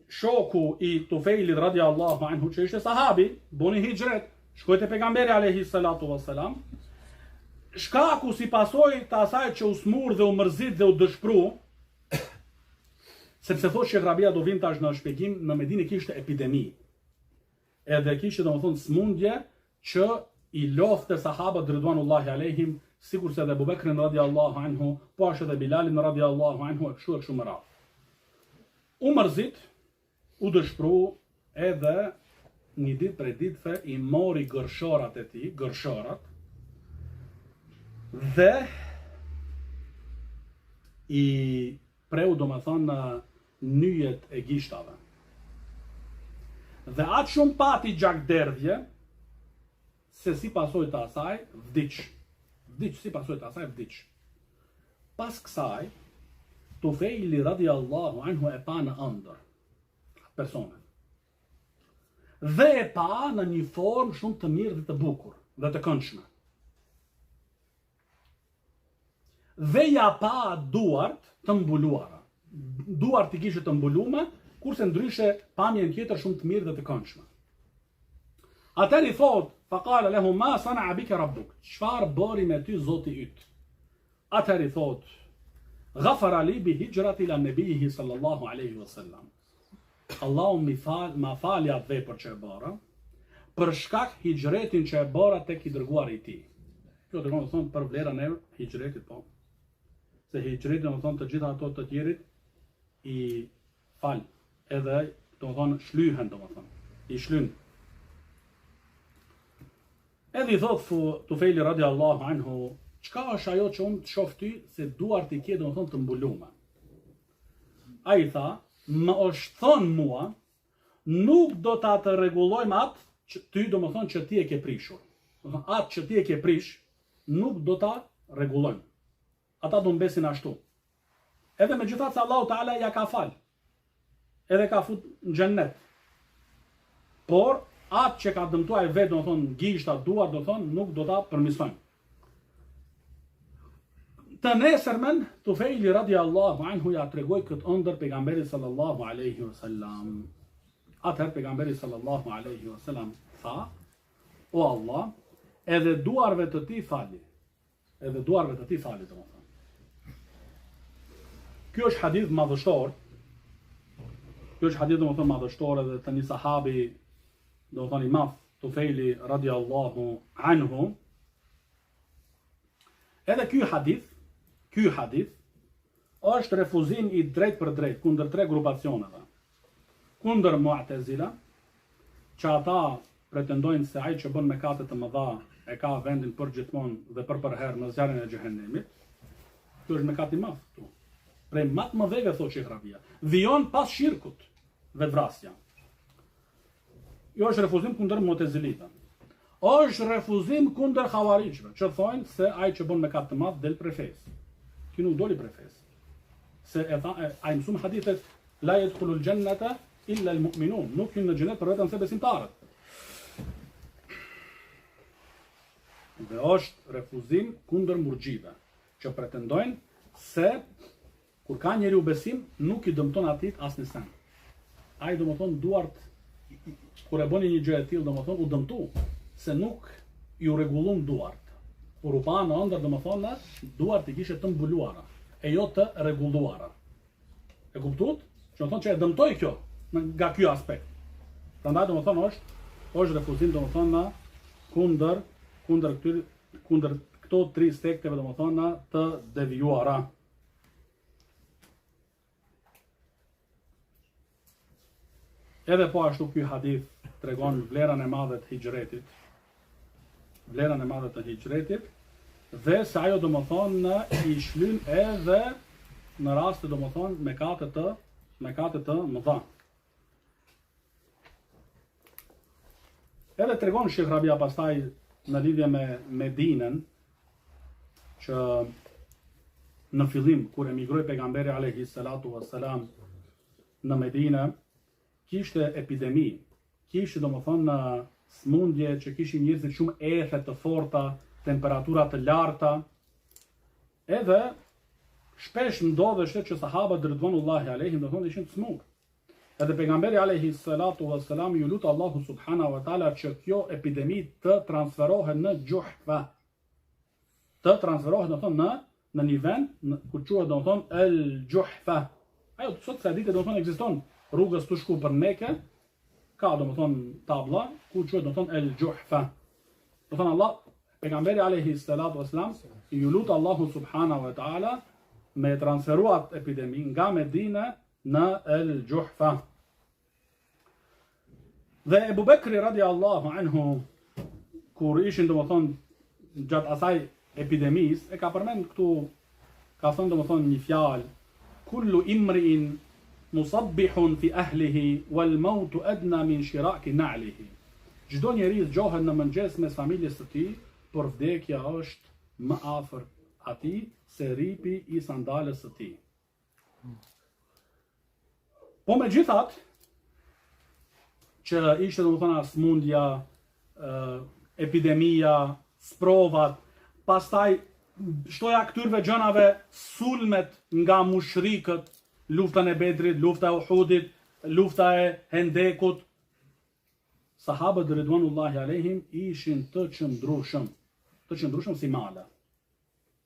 shoku i Tufejlit radiallahu anhu, që ishte sahabi, boni hijret, shkoi te pejgamberi alayhi salatu wassalam, shkaku si pasojë të asaj që u smur dhe u mërzit dhe u dëshpru, sepse thotë Sheh Rabia do vim tash në shpjegim, në Medinë kishte epidemi. Edhe kishte domethënë smundje që i lofte sahabët ridwanullahi alaihim, sikurse edhe Abu Bekrin radiallahu anhu, po ashtu edhe Bilalin radiallahu anhu, e kështu me radhë. U mërzit, u dëshpru, edhe një ditë prej ditëve i mori gërshorat e tij, dhe i preu domethënë nyjet e gishtave. Dhe atë shumë pati gjakderdhje, se si pasojë të asaj, vdiq. Si pasojë të asaj, vdiq. Pas kësaj, Tufejli radiallahu anhu e pa në ëndër personën. Dhe e pa në një formë shumë të mirë dhe të bukur dhe të këndshme. Dhe ja pa duart të mbuluara. Duart i kishte të mbuluara, kurse ndryshe pamjen tjetër shumë të mirë dhe të këndshme. Atëri thot, faqala lahu ma sana'a bika rabbuk. Çfarë bëri me ty Zoti yt? Atëri thot, ghafara li bi hijrati ila nabihi sallallahu alaihi wasallam. Allahu ma fali atë vepër që e bëra, për shkak hijretin që e bëra tek i dërguari i tij. Kjo do të thonë për vlerën e hijretit, po. Se hijreti do të thonë të gjitha ato të tjerit i fal, edhe do të thonë shlyhen, do të thonë, i shlyn. Edhe i thot Tufejli radiallahu anhu, çka është ajo që unë të shoh ty se duart i ke do të thonë të mbuluara? Ai tha, më është thënë mua, nuk do ta të rregullojmë atë që ty do të thonë që ti e ke prishur. Do të thonë atë që ti e ke prish, nuk do ta rregullojmë. Ata do mbesin ashtu. Edhe megjithatë se Allahu Teala ja ka fal. Edhe ka fut në xhennet. Por atë që ka dëmtuar vetë, do të thonë gishta, duart, do të thonë nuk do ta përmirësojmë. Të nesërmen, Tufejli radiallahu anhu ja tregoi këtë ëndër pejgamberit sallallahu alaihi wasallam. Atëherë pejgamberi sallallahu alaihi wasallam tha, o Allah, edhe duarve të ti fali. Edhe duarve të ti fali, domethënë. Ky është hadith madhështor, Kjo është hadith domethënë madhështor edhe të një sahabi, domethënë i madh, Tufejli radiallahu anhu. Edhe ky hadith është refuzim i drejt për drejt kundër tre grupacioneve. Kundër Mu'tazila, që ata pretendojnë se ai që bën mëkate të mëdha e ka vendin për gjithmonë dhe për herë në zjarrin e xhehenemit. Kjo është mëkat i madh këtu. Prej më të mëdheve, thotë Sheikh Rabia, vijon pas shirkut, vetvrasja. Jo është refuzim kundër Mu'tazilitëve. Është refuzim kundër Khawarijve, që thonë se ai që bën mëkat të madh del prej fesë. Ky nuk doli prej fesë. Se ai mëson hadithet la yadkhulul jannata illa al-mu'minun, nuk hyn në xhenet për vetëm se besimtarët. Dhe është refuzim kundër murxhive, që pretendojnë se kur ka njeriu besim, nuk i dëmton atit asnjë sen. Ai domethënë duart kur e bëni një gjë e tillë, domethënë u dëmtu, se nuk ju rregullon duart. Kur u pa në ëndër, domethënë duart i kishte të mbuluara, e jo të rregulluara. E kuptuat? Që do thonë që e dëmtoi kjo nga ky aspekt. Prandaj domethënë është refuzim domethënë kundër këto tri sekteve domethënë të devijuara. Edhe po ashtu ky hadith tregon vlerën e madhe të hijretit. Vlerën e madhe të hijretit dhe se ajo domethënë i shlyn edhe në raste domethënë mëkate të mëdha. Edhe tregon Sheikh Rabia pastaj në lidhje me Medinën, që në fillim kur emigroi pejgamberi alayhi salatu wassalam në Medinë, kishte epidemi, kishte domethënë smundje që kishin njerëzit shumë ethe të forta, temperatura të larta. Edhe shpesh ndodheshte që sahabët ridvanullahi alehim domethënë ishin të smur. Edhe pejgamberi alayhi salatu wassalam ju lut Allahu subhanahu wa taala që kjo epidemi të transferohet në Juhfa. Të transferohet domethënë në një vend ku quhet domethënë El Juhfa. Ajo sot sa ditë domethënë ekziston rrugës të shku për Mekë, ka domethënë tablla ku quhet domethënë El Juhfa. Domethënë Allah, pejgamberi alayhi salatu wassalam ju lut Allahu subhanahu wa taala me transferuat epidemi nga Medina në El Juhfa. Dhe Ebu Bekri radiallahu anhu, kur ishin domethënë gjatë asaj epidemisë, e ka përmend këtu, ka thënë domethënë një fjalë, kullu imri'in musabbihun fi ahlihi wal mautu adna min shiraki na'lihi. Çdo njeri zgjohet në mëngjes mes familjes së tij, por vdekja është më afër atij se ripi i sandales së tij. Po megjithatë, që ishte domethënë smundja, epidemia, sprovat, pastaj shtoja këtyrve gjënave sulmet nga mushrikët, lufta e Bedrit, lufta e Uhudit, lufta e Hendekut. Sahabët ridvanullahi alehim ishin të qëndrueshëm si male.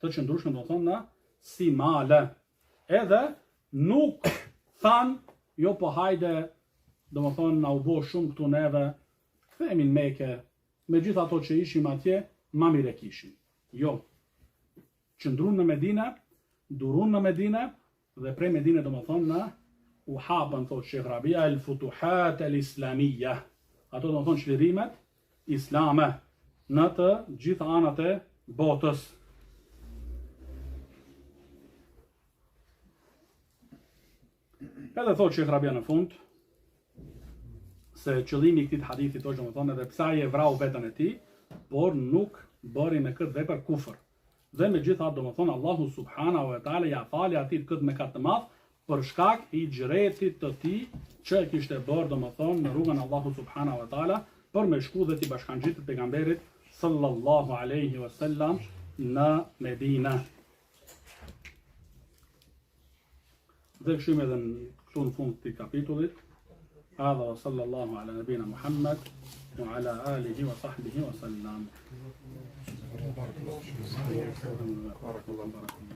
Të qëndrueshëm do thonë si male. Edhe nuk than, jo po hajde, do më thonë na u bo shumë këtu neve, kthehemi në Mekë, me gjithë ato që ishim atje, ma mire kishim. Jo. Qëndrun në Medinë, durun në Medinë, dhe prej Medine do më thonë na u hapën, thotë Sheikh Rabia, el futuhat el islamia. Ato do më thonë çlirimet islame në të gjitha anët e botës. Edhe thotë Sheikh Rabia në fund, se qëllimi i këtij hadithi është domethënë edhe pse ai e vrau veten e tij, por nuk bëri me këtë vepër kufër. Dhe megjithatë domethënë Allahu subhanahu wa taala ja fali atij këtë mëkat të madh për shkak i hijretit të tij që e kishte bërë domethënë në rrugën e Allahut subhanahu wa taala për me shku dhe t'i bashkangjitur pejgamberit sallallahu alaihi wasallam në Medinë. Dhe këshim edhe këtu në fund të kapitullit. هذا وصلى الله على نبينا محمد وعلى آله وصحبه وسلم. بارك الله.